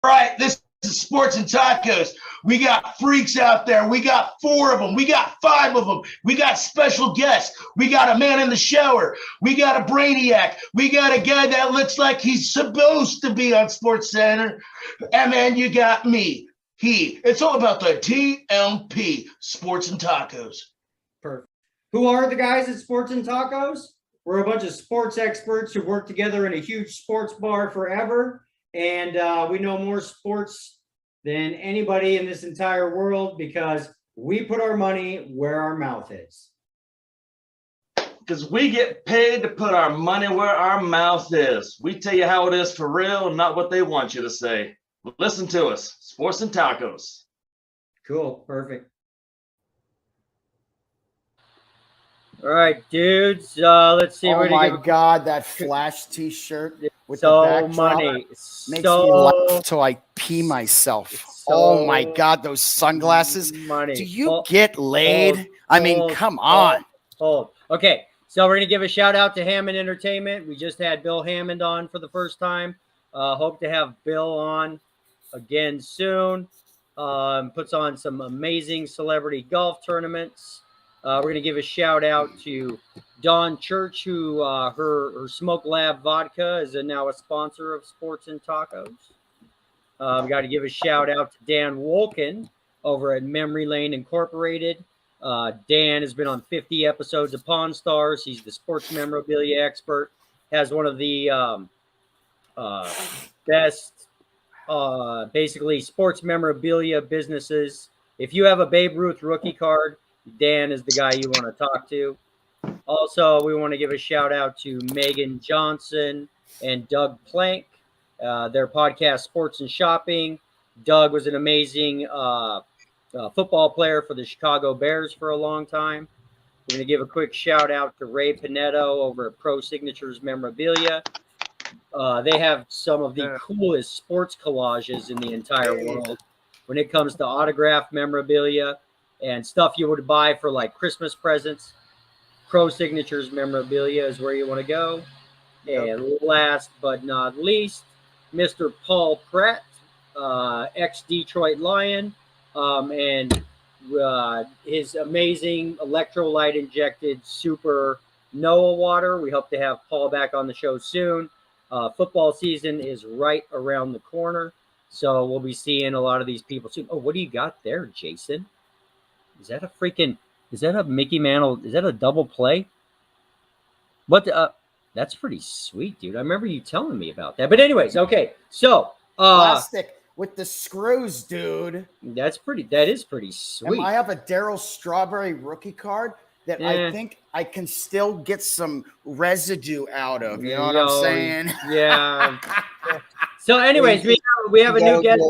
All right, this is Sports and Tacos. We got freaks out there. We got 4 of them. We got 5 of them. We got special guests. We got a man in the shower. We got a brainiac. We got a guy that looks like he's supposed to be on Sports Center. And then you got me. It's all about the TMP, Sports and Tacos. Perfect. Who are the guys at Sports and Tacos? We're a bunch of sports experts who worked together in a huge sports bar forever. And we know more sports than anybody in this entire world because we put our money where our mouth is. Because we get paid to put our money where our mouth is. We tell you how it is for real, not what they want you to say. Listen to us. Sports and Tacos. Cool. Perfect. All right, dudes. Let's see. Oh we're gonna my God, that Flash T-shirt with so the backdrop money. makes so, me laugh till I pee myself. so Oh my God, those sunglasses. money. Do you get laid? I mean, come on. Hold. Okay, so we're gonna give a shout out to Hammond Entertainment. We just had Bill Hammond on for the first time. Hope to have Bill on again soon. Puts on some amazing celebrity golf tournaments. We're going to give a shout out to Dawn Church, who her Smoke Lab Vodka is now a sponsor of Sports and Tacos. We got to give a shout out to Dan Wolken over at Memory Lane Incorporated. Dan has been on 50 episodes of Pawn Stars. He's the sports memorabilia expert. Has one of the best, basically, sports memorabilia businesses. If you have a Babe Ruth rookie card, Dan is the guy you want to talk to. Also, we want to give a shout out to Megan Johnson and Doug Plank, their podcast, Sports and Shopping. Doug was an amazing football player for the Chicago Bears for a long time. We're going to give a quick shout out to Ray Pinetto over at Pro Signatures Memorabilia. They have some of the coolest sports collages in the entire world when it comes to autograph memorabilia and stuff you would buy for like Christmas presents. Pro Signatures Memorabilia is where you want to go. And last but not least, Mr. Paul Pratt, ex-Detroit Lion, and his amazing electrolyte-injected super Noah water. We hope to have Paul back on the show soon. Football season is right around the corner, so we'll be seeing a lot of these people soon. Oh, what do you got there, Jason? Is that a Mickey Mantle? Is that a double play? What? That's pretty sweet, dude. I remember you telling me about that. But anyways, okay. So plastic with the screws, dude. That is pretty sweet. And I have a Darryl Strawberry rookie card that I think I can still get some residue out of. You know what I'm saying? Yeah. So, anyways, we have a new guest.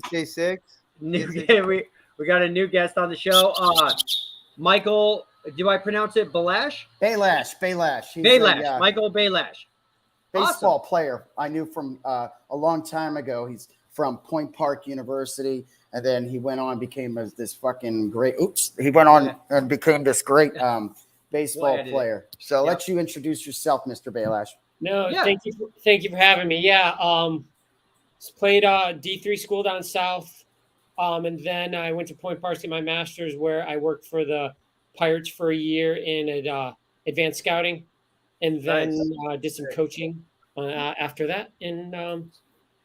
PSA 6. We got a new guest on the show. Michael, do I pronounce it Balash? Baylash. Baylash. Michael Baylash. Baseball player I knew from a long time ago. He's from Point Park University, and then he went on became this fucking great. He went on and became this great baseball player. So let you introduce yourself, Mr. Baylash. No, thank you for having me. Yeah, played D3 school down south. And then I went to Point Park to get my master's, where I worked for the Pirates for a year in advanced scouting, and then did some coaching after that. And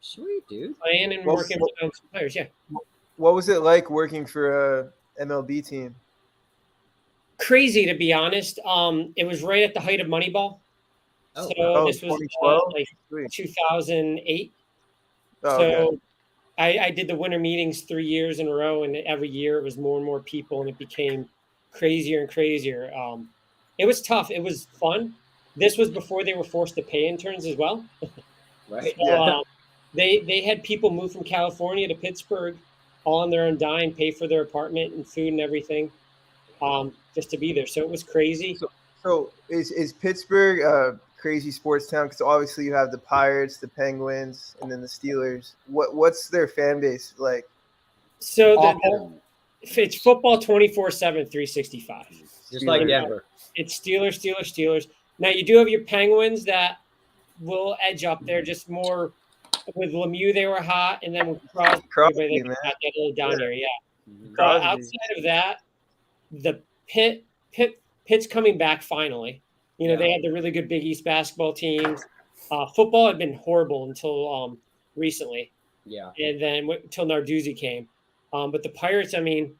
sweet, dude. Playing and working with some players. Yeah. What was it like working for a MLB team? Crazy, to be honest. It was right at the height of Moneyball. This was 2008. Okay. I did the winter meetings 3 years in a row, and every year it was more and more people, and it became crazier and crazier. It was tough. It was fun. This was before they were forced to pay interns as well. Right. So, they had people move from California to Pittsburgh all on their own dime, pay for their apartment and food and everything, just to be there. So it was crazy. So is Pittsburgh a crazy sports town? Because obviously you have the Pirates, the Penguins, and then the Steelers. What's their fan base like? So it's football 24/7, 365. Just like Denver. It's Steelers. Now you do have your Penguins that will edge up there, just more with Lemieux. They were hot, and then with Crosby they got a little down there. Yeah. But outside of that, the Pitt's coming back finally. You know, they had the really good Big East basketball teams. Football had been horrible until recently. Yeah. And then until Narduzzi came. But the Pirates, I mean,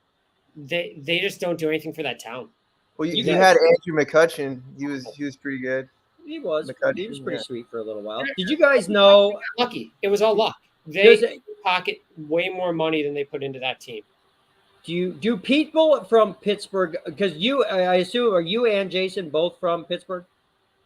they just don't do anything for that town. Well, you had Andrew McCutcheon. He was pretty good. He was pretty sweet for a little while. Did you guys know? Lucky. It was all luck. They pocket way more money than they put into that team. do people from Pittsburgh? Because I assume, are you and Jason both from Pittsburgh?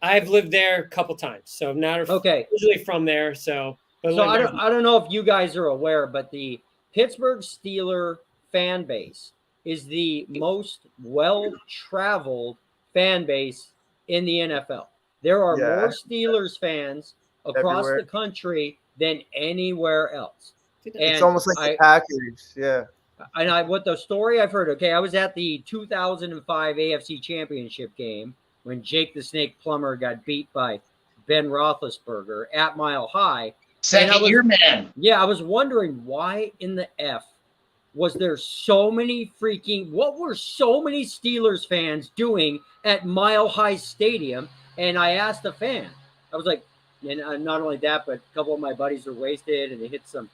I've lived there a couple times, so I'm not usually from there. So I don't know if you guys are aware, but the Pittsburgh Steeler fan base is the most well-traveled fan base in the NFL. There are more Steelers fans across the country than anywhere else. It's almost like the Packers, yeah. And what the story I've heard, okay, I was at the 2005 AFC Championship game when Jake the Snake Plummer got beat by Ben Roethlisberger at Mile High. Second year man. Yeah, I was wondering why in the F was there so many what were so many Steelers fans doing at Mile High Stadium? And I asked a fan, I was like, and not only that, but a couple of my buddies were wasted and they hit some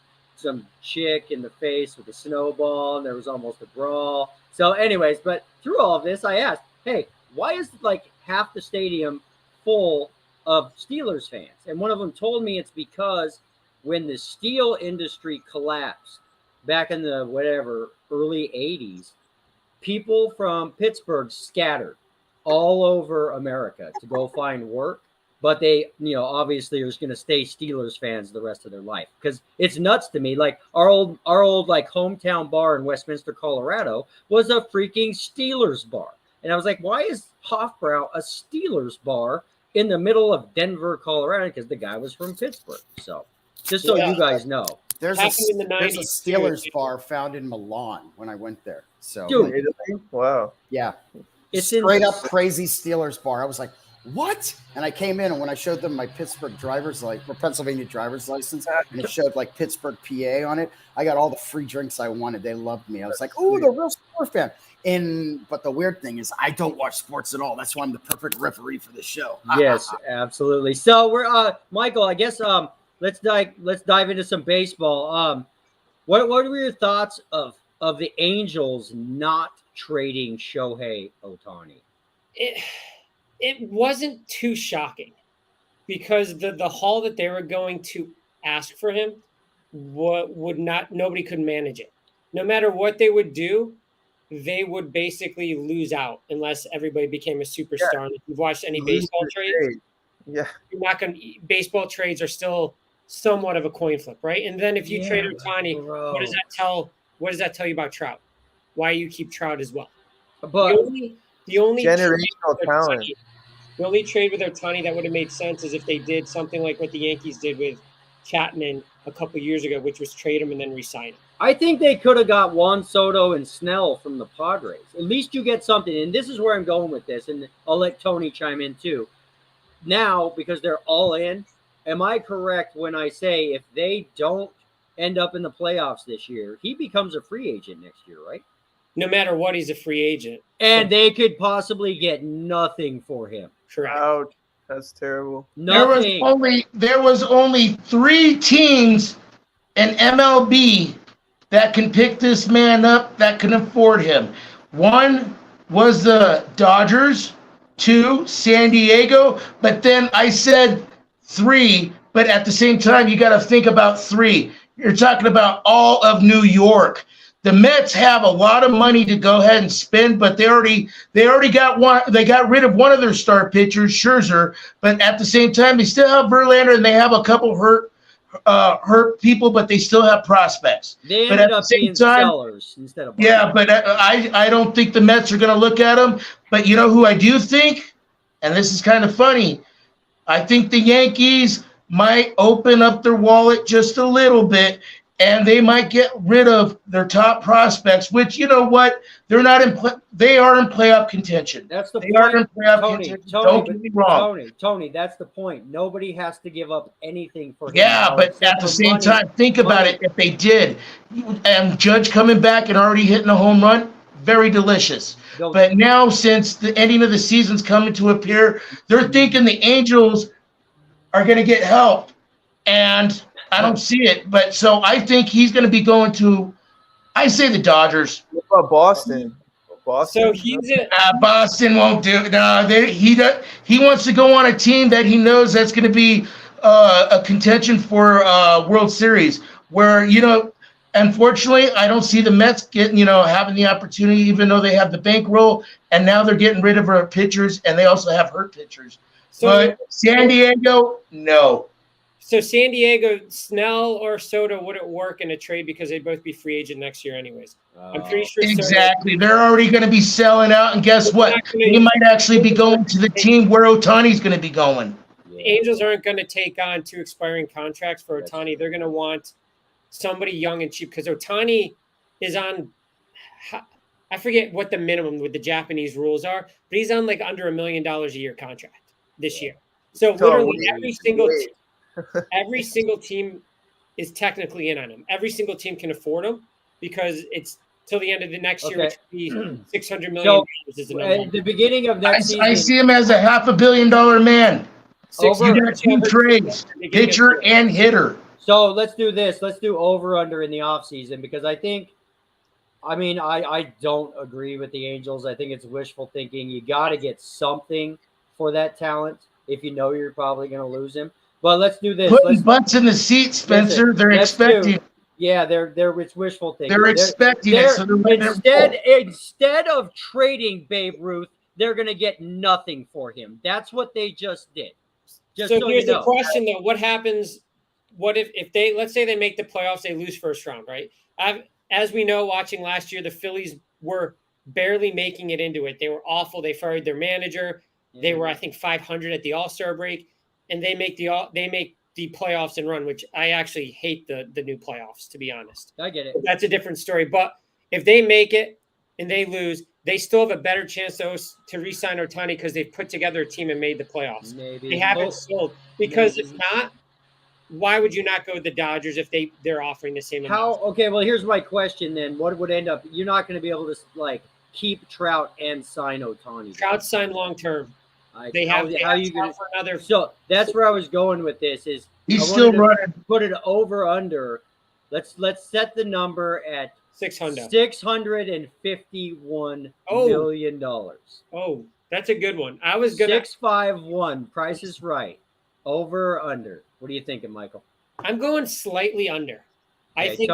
chick in the face with a snowball and there was almost a brawl. So anyways, but through all of this, I asked, hey, why is like half the stadium full of Steelers fans? And one of them told me it's because when the steel industry collapsed back in the early 80s, people from Pittsburgh scattered all over America to go find work. But they, obviously are going to stay Steelers fans the rest of their life because it's nuts to me. Like our old like hometown bar in Westminster, Colorado was a freaking Steelers bar. And I was like, why is Hofbrau a Steelers bar in the middle of Denver, Colorado? Because the guy was from Pittsburgh. So just so you guys know. There's a Steelers bar found in Milan when I went there. So, dude, wow. Yeah. It's straight up crazy Steelers bar. I was like, what? And I came in, and when I showed them my Pittsburgh Pennsylvania driver's license, and it showed like Pittsburgh, PA on it, I got all the free drinks I wanted. They loved me. I was like, oh, the real sports fan. But the weird thing is, I don't watch sports at all. That's why I'm the perfect referee for this show. Yes, absolutely. So we're Michael. I guess let's dive into some baseball. What were your thoughts of the Angels not trading Shohei Ohtani? It wasn't too shocking because the haul that they were going to ask for him nobody could manage it. No matter what they would do, they would basically lose out unless everybody became a superstar. Yeah. And if you've watched any baseball trades, baseball trades are still somewhat of a coin flip, right? And then if you trade Ohtani, what does that tell you about Trout? Why you keep Trout as well? But the only generational talent. The only trade with Ohtani that would have made sense is if they did something like what the Yankees did with Chapman a couple years ago, which was trade him and then re-sign him. I think they could have got Juan Soto and Snell from the Padres. At least you get something. And this is where I'm going with this, and I'll let Tony chime in too. Now, because they're all in, am I correct when I say if they don't end up in the playoffs this year, he becomes a free agent next year, right? No matter what, he's a free agent. And they could possibly get nothing for him. Correct. Ouch. That's terrible. Nothing. There was only 3 teams in MLB that can pick this man up that can afford him. 1 was the Dodgers, 2 San Diego, but then I said 3, but at the same time you got to think about 3. You're talking about all of New York. The Mets have a lot of money to go ahead and spend, but they already got one. They got rid of one of their star pitchers, Scherzer. But at the same time, they still have Verlander, and they have a couple hurt people, but they still have prospects. They ended up being sellers instead of buyers. Yeah, but I don't think the Mets are going to look at them. But you know who I do think, and this is kind of funny. I think the Yankees might open up their wallet just a little bit. And they might get rid of their top prospects, which, you know what, they are in playoff contention. That's the point. They are in playoff contention. Don't get me wrong. Tony, that's the point. Nobody has to give up anything for him. Yeah, but at the same time, think about it. If they did, and Judge coming back and already hitting a home run, very delicious. But now, since the ending of the season's coming to appear, they're thinking the Angels are going to get help. And I don't see it, but so I think he's going to be going to, I say the Dodgers. What about Boston? So he's Boston won't do it. No, he wants to go on a team that he knows that's going to be a contention for World Series. Where unfortunately, I don't see the Mets getting, having the opportunity, even though they have the bankroll, and now they're getting rid of our pitchers, and they also have hurt pitchers. But San Diego, no. So San Diego, Snell or Soto wouldn't work in a trade because they'd both be free agent next year anyways. I'm pretty sure. Exactly. They're already going to be selling out, and guess what? They might actually be going to the team where Ohtani's going to be going. The Angels aren't going to take on 2 expiring contracts for Ohtani. They're going to want somebody young and cheap because Ohtani is on – I forget what the minimum with the Japanese rules are, but he's on like under $1 million a year contract this year. So literally every single team is technically in on him. Every single team can afford him because it's till the end of the next year, which would be $600 million. At the beginning of next season, I see him as a $500 million man. You got 2 trades, pitcher and hitter. So let's do this. Let's do over-under in the offseason because I don't agree with the Angels. I think it's wishful thinking. You got to get something for that talent if you know you're probably going to lose him. But let's do this. Putting butts in the seat, Spencer. They're expecting. Yeah, it's wishful thinking. They're expecting it. So instead of trading Babe Ruth, they're going to get nothing for him. That's what they just did. So here's the question, though. What happens? What if they, let's say they make the playoffs, they lose first round, right? As we know, watching last year, the Phillies were barely making it into it. They were awful. They fired their manager. They were, I think, 500 at the All-Star break, and they make the playoffs and run, which I actually hate the new playoffs, to be honest. I get it. That's a different story. But if they make it and they lose, they still have a better chance to re-sign Ohtani because they've put together a team and made the playoffs. Maybe. They haven't sold because if not, why would you not go with the Dodgers if they're offering the same amount? Okay, well, here's my question then. What would end up – you're not going to be able to, keep Trout and sign Ohtani. Trout signed long-term. How are you going to – another? So that's where I was going with this is – he's still running. Put it over-under. Let's set the number at $651 million. Oh, that's a good one. I was going to – 651. Price is right. Over or under? What are you thinking, Michael? I'm going slightly under. Okay, I think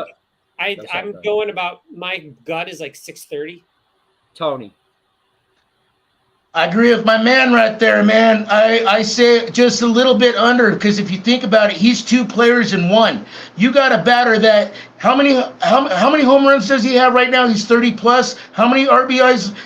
I'm going about – my gut is like 630. Tony. I agree with my man right there, man. I say just a little bit under because if you think about it, he's 2 players in one. You got a batter that how many home runs does he have right now? He's 30 plus. How many RBIs?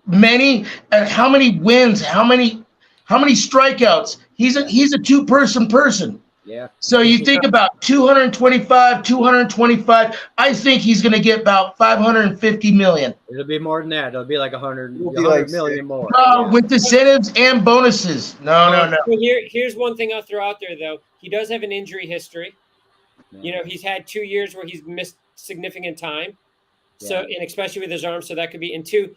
Many. And how many wins? How many strikeouts? He's a 2-person person. Yeah. So you think about 225. I think he's going to get about 550 million. It'll be more than that. It'll be like 100 million more. With incentives and bonuses. No. So here's one thing I'll throw out there, though. He does have an injury history. No. He's had 2 years where he's missed significant time. Yeah. So, and especially with his arm, so that could be. And 2,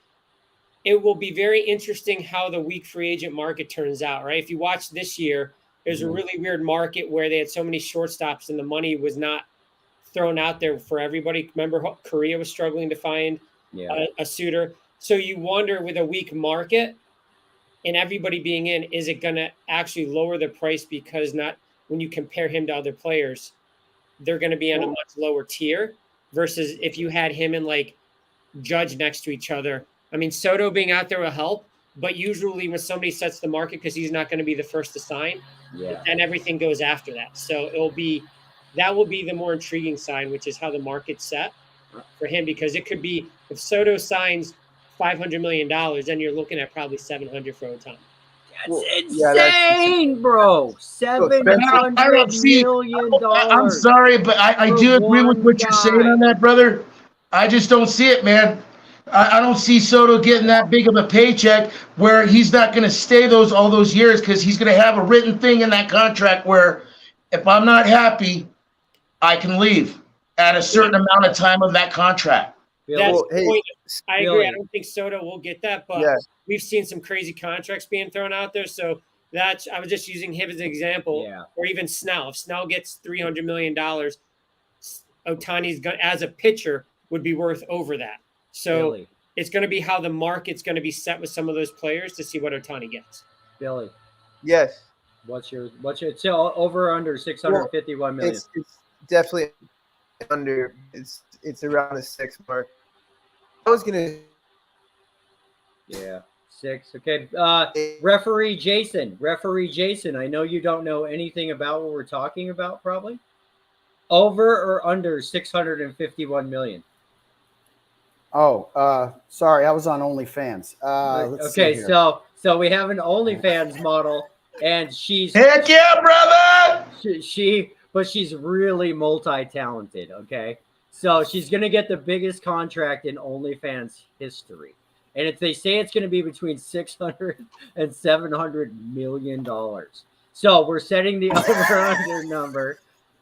it will be very interesting how the weak free agent market turns out, right? If you watch this year, there's a really weird market where they had so many shortstops and the money was not thrown out there for everybody. Remember, Korea was struggling to find a suitor. So you wonder with a weak market and everybody being in, is it going to actually lower the price because when you compare him to other players, they're going to be on a much lower tier versus if you had him and like Judge next to each other. I mean, Soto being out there will help, but usually when somebody sets the market because he's not going to be the first to sign, and everything goes after that. So that will be the more intriguing side, which is how the market's set for him, because it could be if Soto signs $500 million, then you're looking at probably $700 for Ohtani. That's insane, bro. $700 million. I'm sorry, but I do agree with what you're saying on that, brother. I just don't see it, man. I don't see Soto getting that big of a paycheck where he's not going to stay all those years because he's going to have a written thing in that contract where if I'm not happy, I can leave at a certain amount of time of that contract. That's the point. I agree. I don't think Soto will get that, but we've seen some crazy contracts being thrown out there. So I was just using him as an example, or even Snell. If Snell gets $300 million, Ohtani's as a pitcher would be worth over that. So it's going to be how the market's going to be set with some of those players to see what Ohtani gets. Billy. Yes. What's your over or under $651 million? It's definitely under. It's around the 6 mark. I was gonna. Yeah, 6. Okay. Referee Jason. I know you don't know anything about what we're talking about, probably. Over or under 651 million? Oh, sorry, I was on OnlyFans. Let's see Okay, here. so we have an OnlyFans model, and she's Heck yeah, brother! but she's really multi-talented. Okay, so she's gonna get the biggest contract in OnlyFans history, and if they say it's gonna be between 600 and 700 million dollars, so we're setting the over/under number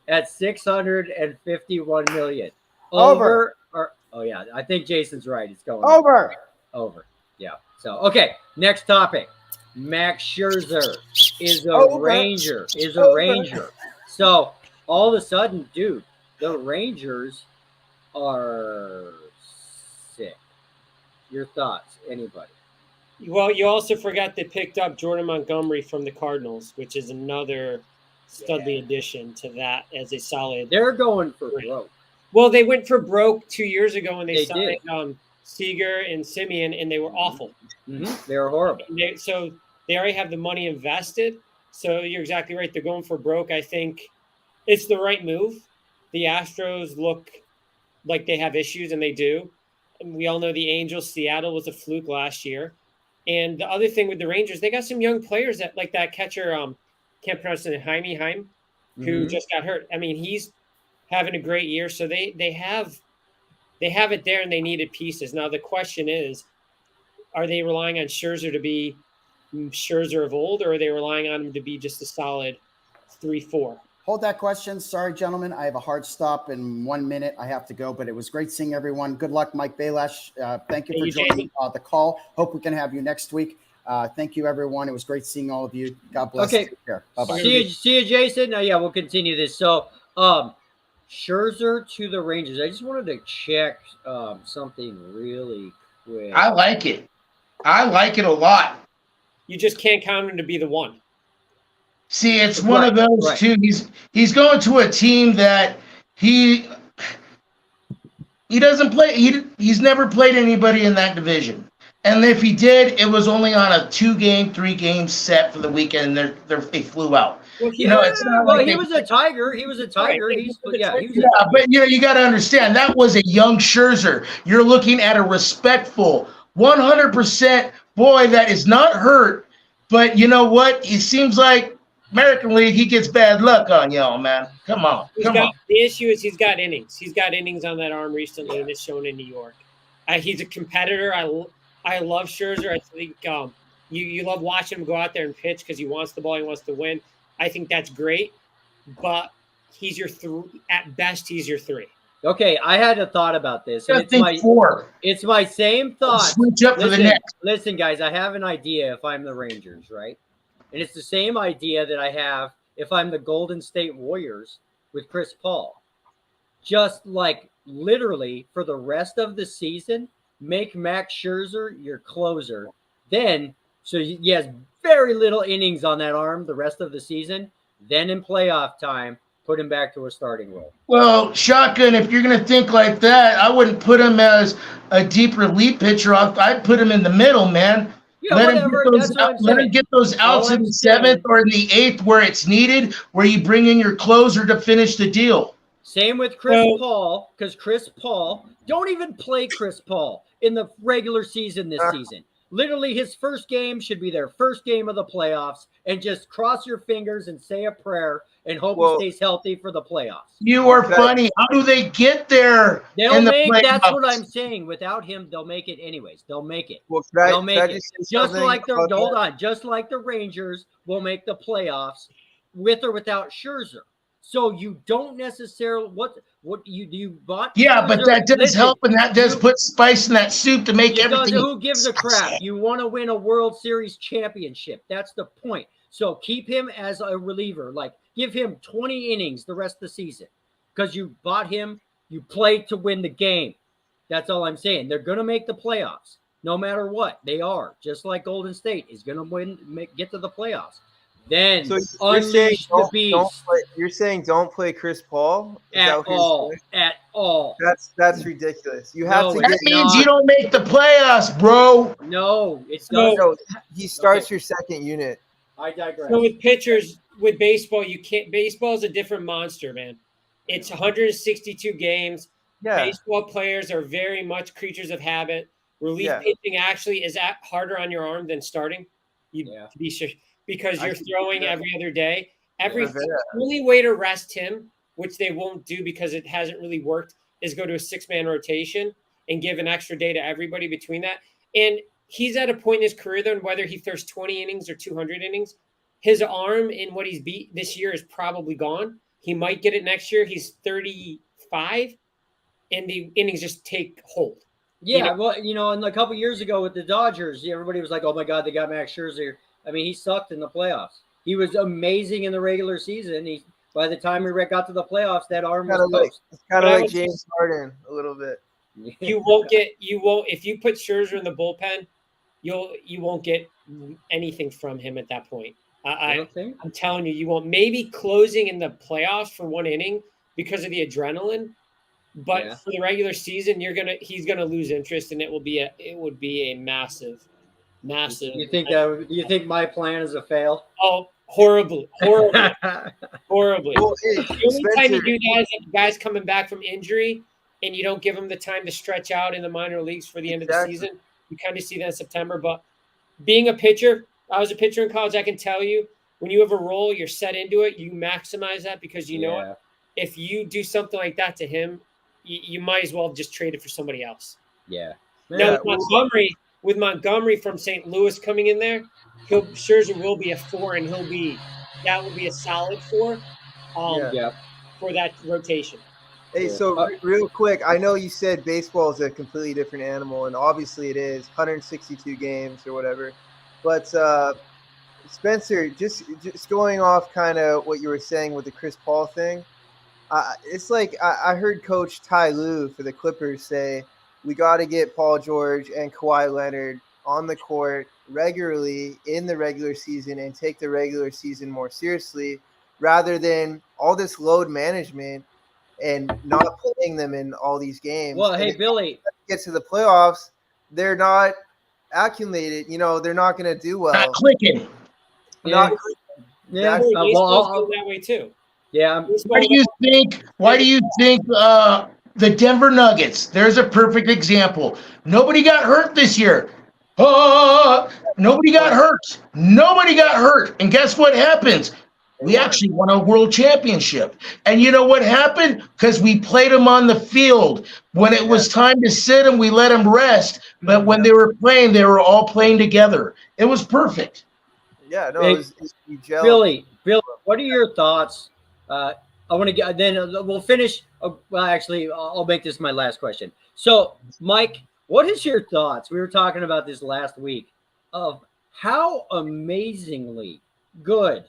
at 651 million. Over. Or oh yeah, I think Jason's right. It's going Over. over. Yeah. So okay, next topic. Max Scherzer is a Over. Ranger. So all of a sudden, dude, the Rangers are sick. Your thoughts, anybody? Well, you also forgot they picked up Jordan Montgomery from the Cardinals, which is another studly addition to that as a solid. They're going for broke. Well, they went for broke 2 years ago when They they signed Seager and Simeon, and they were awful. They were horrible. So they already have the money invested. So you're exactly right. They're going for broke. I think it's the right move. The Astros look like they have issues, and they do. And we all know the Angels. Seattle was a fluke last year. And the other thing with the Rangers, they got some young players that like that catcher, can't pronounce it, Jaime Heim, who just got hurt. I mean, he's having a great year. So they have it there, and they needed pieces. Now the question is, are they relying on Scherzer to be Scherzer of old, or are they relying on him to be just a solid 3-4? Hold that question. Sorry, gentlemen. I have a hard stop in 1 minute. I have to go, but it was great seeing everyone. Good luck, Mike Balash. Thank you for joining the call. Hope we can have you next week. Thank you, everyone. It was great seeing all of you. God bless. Okay. Take care. Bye-bye. See you, Jason. Yeah, we'll continue this. So, Scherzer to the Rangers. I just wanted to check something really quick. I like it. I like it a lot. You just can't count him to be the one. See, it's one of those two. He's going to a team that he doesn't play. He's never played anybody in that division, and if he did, it was only on a 2-game, 3-game set for the weekend. And they flew out. Well, it's not like he was a Tiger. He was a Tiger. But you got to understand that was a young Scherzer. You're looking at a respectful, 100% boy that is not hurt. But you know what? It seems like American League, he gets bad luck on y'all, man. Come on. The issue is he's got innings. He's got innings on that arm recently, and it's shown in New York. He's a competitor. I love Scherzer. I think you love watching him go out there and pitch because he wants the ball. He wants to win. I think that's great, but he's your at best. He's your 3. Okay, I had a thought about this. And it's my same thought. Switch up for the next. Listen, guys, I have an idea if I'm the Rangers, right? And it's the same idea that I have if I'm the Golden State Warriors with Chris Paul. Just like literally for the rest of the season, make Max Scherzer your closer. Then, so he has very little innings on that arm the rest of the season. Then in playoff time, put him back to a starting role. Well, Shotgun, if you're going to think like that, I wouldn't put him as a deep relief pitcher. I'd put him in the middle, man. Yeah, let him get those outs in the 7th or in the 8th where it's needed, where you bring in your closer to finish the deal. Same with Chris Paul, because Chris Paul, don't even play Chris Paul in the regular season this season. Literally, his first game should be their first game of the playoffs, and just cross your fingers and say a prayer and hope he stays healthy for the playoffs. You are funny. How do they get there? That's what I'm saying. Without him, they'll make it anyways. They'll make it. They'll make it. Just like the Rangers will make the playoffs with or without Scherzer. So you don't necessarily what you bought. Yeah, but that does help, and that does put spice in that soup to make everything. Who gives a crap? You want to win a World Series championship. That's the point. So keep him as a reliever. Like give him 20 innings the rest of the season because you bought him. You played to win the game. That's all I'm saying. They're going to make the playoffs no matter what. They are just like Golden State is going to get to the playoffs. Then So you're saying unleash the beast you're saying don't play Chris Paul? Is that at what you're all. saying? At all. That's ridiculous. You have No, to it's get That means not. you don't make the playoffs, bro. No, it So- doesn't. no, he starts Okay. your second unit. I digress. So with pitchers, with baseball, you can't. Baseball is a different monster, man. It's 162 games. Yeah. Baseball players are very much creatures of habit. Relief Yeah. pitching actually is harder on your arm than starting. Yeah. To be sure, because I you're can throwing see that. every other day. Rivera. The only way to rest him, which they won't do because it hasn't really worked, is go to a 6-man rotation and give an extra day to everybody between that. And he's at a point in his career, though, whether he throws 20 innings or 200 innings, his arm in what he's beat this year is probably gone. He might get it next year. He's 35, and the innings just take hold. Yeah, well, and a couple years ago with the Dodgers, everybody was like, "Oh my God, they got Max Scherzer." I mean, he sucked in the playoffs. He was amazing in the regular season. By the time we got to the playoffs, that arm was toast. It's kind of But I like was James Harden a little bit. You won't if you put Scherzer in the bullpen, you won't get anything from him at that point. I don't think. I'm telling you, you won't. Maybe closing in the playoffs for one inning because of the adrenaline, but Yeah. for the regular season, he's gonna lose interest, and it would be a massive. You think my plan is a fail? Oh, horribly. Well, hey, The only time you Spencer, do that is if guys coming back from injury and you don't give them the time to stretch out in the minor leagues for the end of the Exactly. season. You kind of see that in September. But being a pitcher, I was a pitcher in college. I can tell you, when you have a role, you're set into it. You maximize that because you know it. If you do something like that to him, you might as well just trade it for somebody else. Yeah. Now with Montgomery from St. Louis coming in there, Scherzer will be a 4, and that will be a solid 4 Yeah. for that rotation. Hey, so real quick, I know you said baseball is a completely different animal, and obviously it is 162 games or whatever. But Spencer, just going off kind of what you were saying with the Chris Paul thing, it's like I heard Coach Ty Lue for the Clippers say we got to get Paul George and Kawhi Leonard on the court regularly in the regular season and take the regular season more seriously, rather than all this load management and not playing them in all these games. Well, And hey, if Billy. they get to the playoffs, they're not accumulated. They're not going to do well. Not clicking. Not- Yeah. Baseball's going that way too. Yeah. Why do you think the Denver Nuggets? There's a perfect example. Nobody got hurt this year. Nobody got hurt. And guess what happens? We actually won a world championship. And you know what happened? Because we played them on the field. When it was time to sit them, we let them rest. But when they were playing, they were all playing together. It was perfect. Yeah, no, Hey, it's Billy, what are your thoughts? I want to get, then we'll finish. Well, actually, I'll make this my last question. So, Mike, what is your thoughts? We were talking about this last week of how amazingly good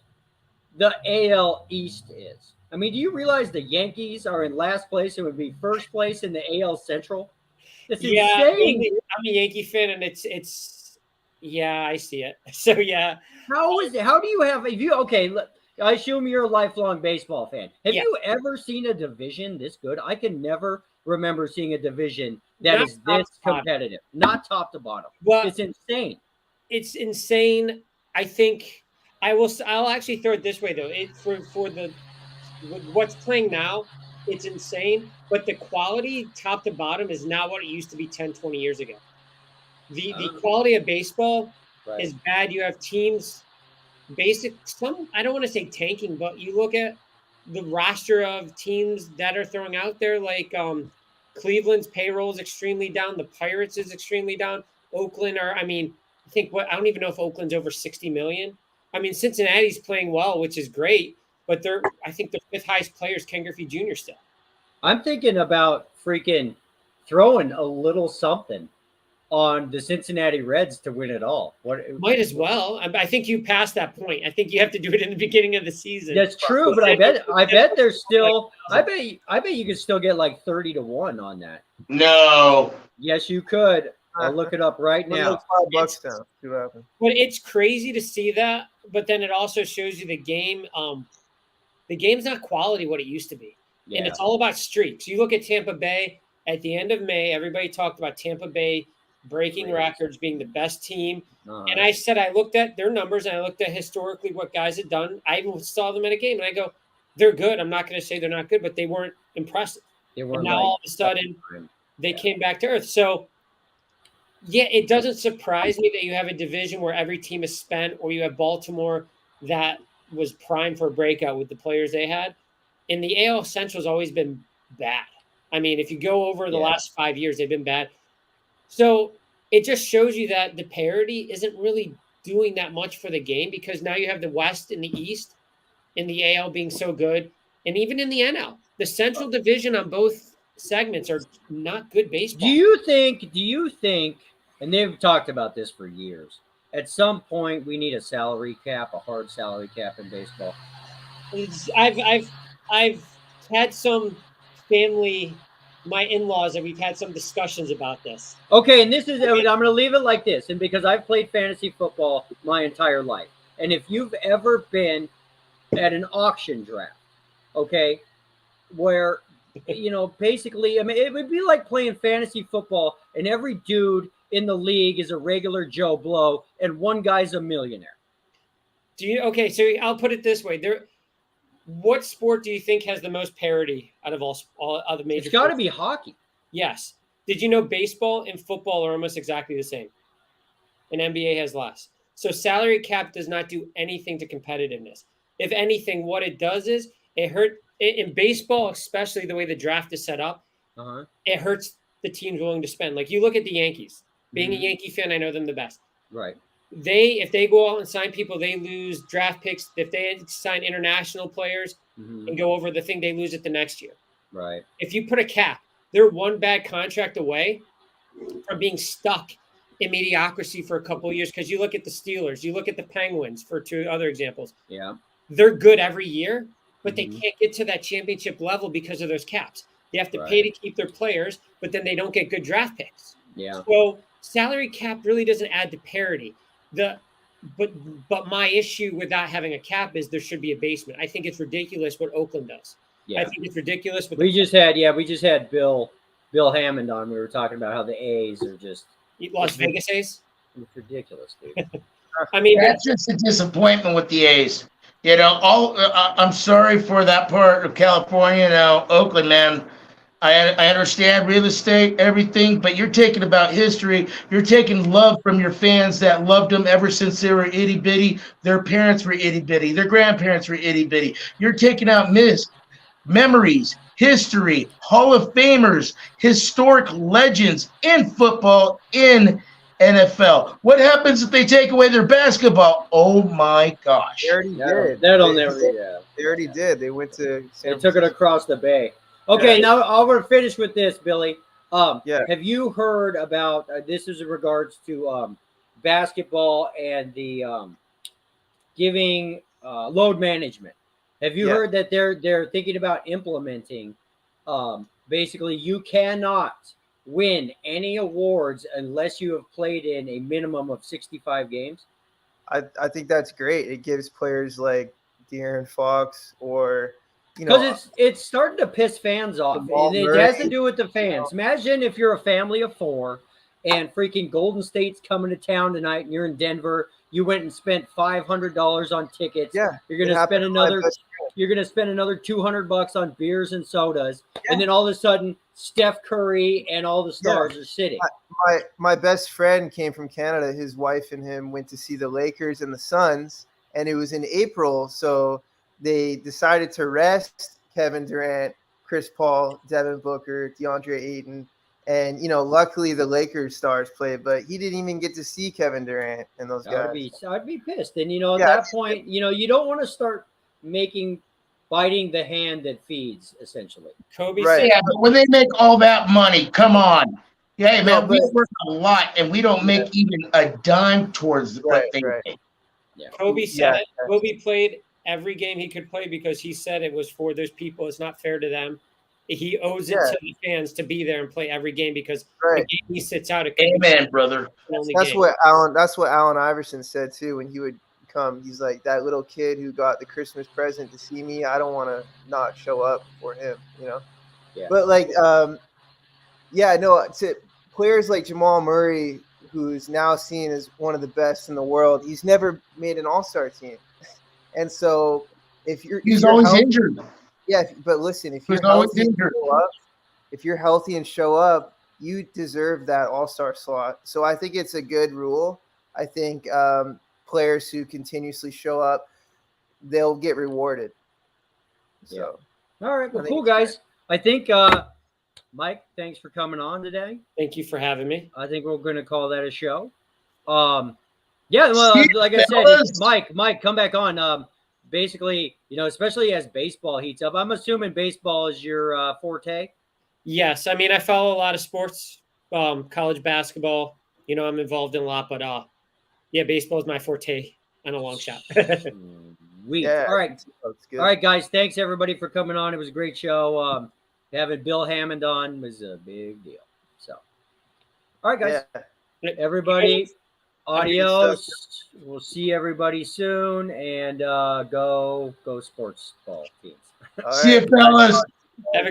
the AL East is. I mean, do you realize the Yankees are in last place and would be first place in the AL Central? It's insane. I'm a Yankee fan, and it's yeah, I see it. So yeah, How is it? How do you have? I assume you're a lifelong baseball fan. Have you ever seen a division this good? I can never remember seeing a division that is this competitive, not top to bottom. Well, it's insane. It's insane. I think I'll actually throw it this way though. For what's playing now, it's insane. But the quality top to bottom is not what it used to be 10, 20 years ago. The quality of baseball is bad. You have teams I don't want to say tanking, but you look at the roster of teams that are throwing out there, like Cleveland's payroll is extremely down. The Pirates is extremely down. Oakland I don't even know if Oakland's over 60 million. I mean, Cincinnati's playing well, which is great, but I think the 5th highest player is Ken Griffey Jr. still. I'm thinking about freaking throwing a little something on the Cincinnati Reds to win it all. Might as well. I think you passed that point. I think you have to do it in the beginning of the season. That's true, but I bet there's still. I bet you could still get like 30-1 on that. No. Yes, you could. I'll look it up right now. $5 down. See what happens. But it's crazy to see that. But then it also shows you the game. The game's not quality what it used to be, and it's all about streaks. You look at Tampa Bay at the end of May. Everybody talked about Tampa Bay breaking records, being the best team. And I said I looked at their numbers and I looked at historically what guys had done. I even saw them in a game, and I go, they're good. I'm not going to say they're not good, but they weren't impressive. They weren't. And now all of a sudden they came back to earth. So. Yeah, it doesn't surprise me that you have a division where every team is spent, or you have Baltimore that was primed for a breakout with the players they had. And the AL Central has always been bad. I mean, if you go over the last 5 years, they've been bad. So it just shows you that the parity isn't really doing that much for the game, because now you have the West and the East in the AL being so good. And even in the NL, the Central Division on both segments are not good baseball. Do you think, and they've talked about this for years, at some point we need a salary cap, a hard salary cap in baseball? I've had some family, my in-laws, and we've had some discussions about this. Okay, and this is, I'm going to leave it like this, and because I've played fantasy football my entire life, and if you've ever been at an auction draft, okay, where, you know, basically, I mean, it would be like playing fantasy football and every dude in the league is a regular Joe Blow and one guy's a millionaire. Okay, so I'll put it this way. What sport do you think has the most parity out of all other major sports? It's got to be hockey. Yes. Did you know baseball and football are almost exactly the same? And NBA has less. So salary cap does not do anything to competitiveness. If anything, what it does is it hurts in baseball, especially the way the draft is set up. It hurts the teams willing to spend. Like you look at the Yankees. Being a Yankee fan, I know them the best. Right. If they go out and sign people, they lose draft picks. If they sign international players and go over the thing, they lose it the next year. Right. If you put a cap, they're one bad contract away from being stuck in mediocrity for a couple of years. Because you look at the Steelers, you look at the Penguins, for two other examples. Yeah. They're good every year, but they can't get to that championship level because of those caps. They have to pay to keep their players, but then they don't get good draft picks. Yeah. So salary cap really doesn't add to parity. But my issue with not having a cap is there should be a basement. I think it's ridiculous what Oakland does. Yeah. I think it's ridiculous. We just had Bill Hammond on. We were talking about how the A's are just Las Vegas A's. It's ridiculous, dude. I mean, that's just a disappointment with the A's. You know, I'm sorry for that part of California. Now, Oakland, man, I understand real estate, everything, but you're taking about history. You're taking love from your fans that loved them ever since they were itty bitty. Their parents were itty bitty. Their grandparents were itty bitty. You're taking out memories, history, Hall of Famers, historic legends in football, in NFL. What happens if they take away their basketball? Oh my gosh! They already did. That'll never. Yeah. They already did. They went to. They took it across the bay. Okay, now I'm going to finish with this, Billy. Have you heard about this? Is in regards to basketball and the giving load management. Have you heard that they're thinking about implementing? Basically, you cannot win any awards unless you have played in a minimum of 65 games. I think that's great. It gives players like De'Aaron Fox or, you know, because it's starting to piss fans off. It has to do with the fans. Imagine if you're a family of four and freaking Golden State's coming to town tonight and you're in Denver. You went and spent $500 on tickets. Yeah, you're going to spend another. You're going to spend another $200 on beers and sodas, and then all of a sudden, Steph Curry and all the stars are sitting. My best friend came from Canada. His wife and him went to see the Lakers and the Suns, and it was in April, so they decided to rest Kevin Durant, Chris Paul, Devin Booker, DeAndre Ayton, and, you know, luckily the Lakers stars played, but he didn't even get to see Kevin Durant and those guys. I'd be pissed. And, you know, at that point, you know, you don't want to start biting the hand that feeds, essentially. Kobe said, yeah, but when they make all that money, come on. Yeah, man, we work a lot and we don't make even a dime towards what they make. Yeah. Kobe said it. Kobe played every game he could play because he said it was for those people. It's not fair to them. he owes it to the fans to be there and play every game because Right. the game he sits out, it could Amen, brother. be the only That's game. what Allen Iverson said too when he would come. He's like, that little kid who got the Christmas present to see me. I don't want to not show up for him, you know. Yeah. But like, to players like Jamal Murray, who's now seen as one of the best in the world, he's never made an All-Star team, and so He's always injured. Yeah, but listen, if He's you're always healthy and injured. show up, if you're healthy and show up, you deserve that All-Star slot. So I think it's a good rule. I think players who continuously show up, they'll get rewarded. So, All right. Well, I think cool, it's guys. I think, Mike, thanks for coming on today. Thank you for having me. I think we're going to call that a show. Yeah, well, See, like I said, fellas. Mike, come back on. Basically, especially as baseball heats up, I'm assuming baseball is your forte. Yes, I mean I follow a lot of sports, college basketball. I'm involved in a lot, but yeah, baseball is my forte on a long shot. Sweet. yeah, All right. that's good. All right, guys. Thanks everybody for coming on. It was a great show. Having Bill Hammond on was a big deal. So, all right, guys. Yeah. Everybody, Have a good adios. We'll see everybody soon, and go sports ball teams. All See you, right. fellas. Have a good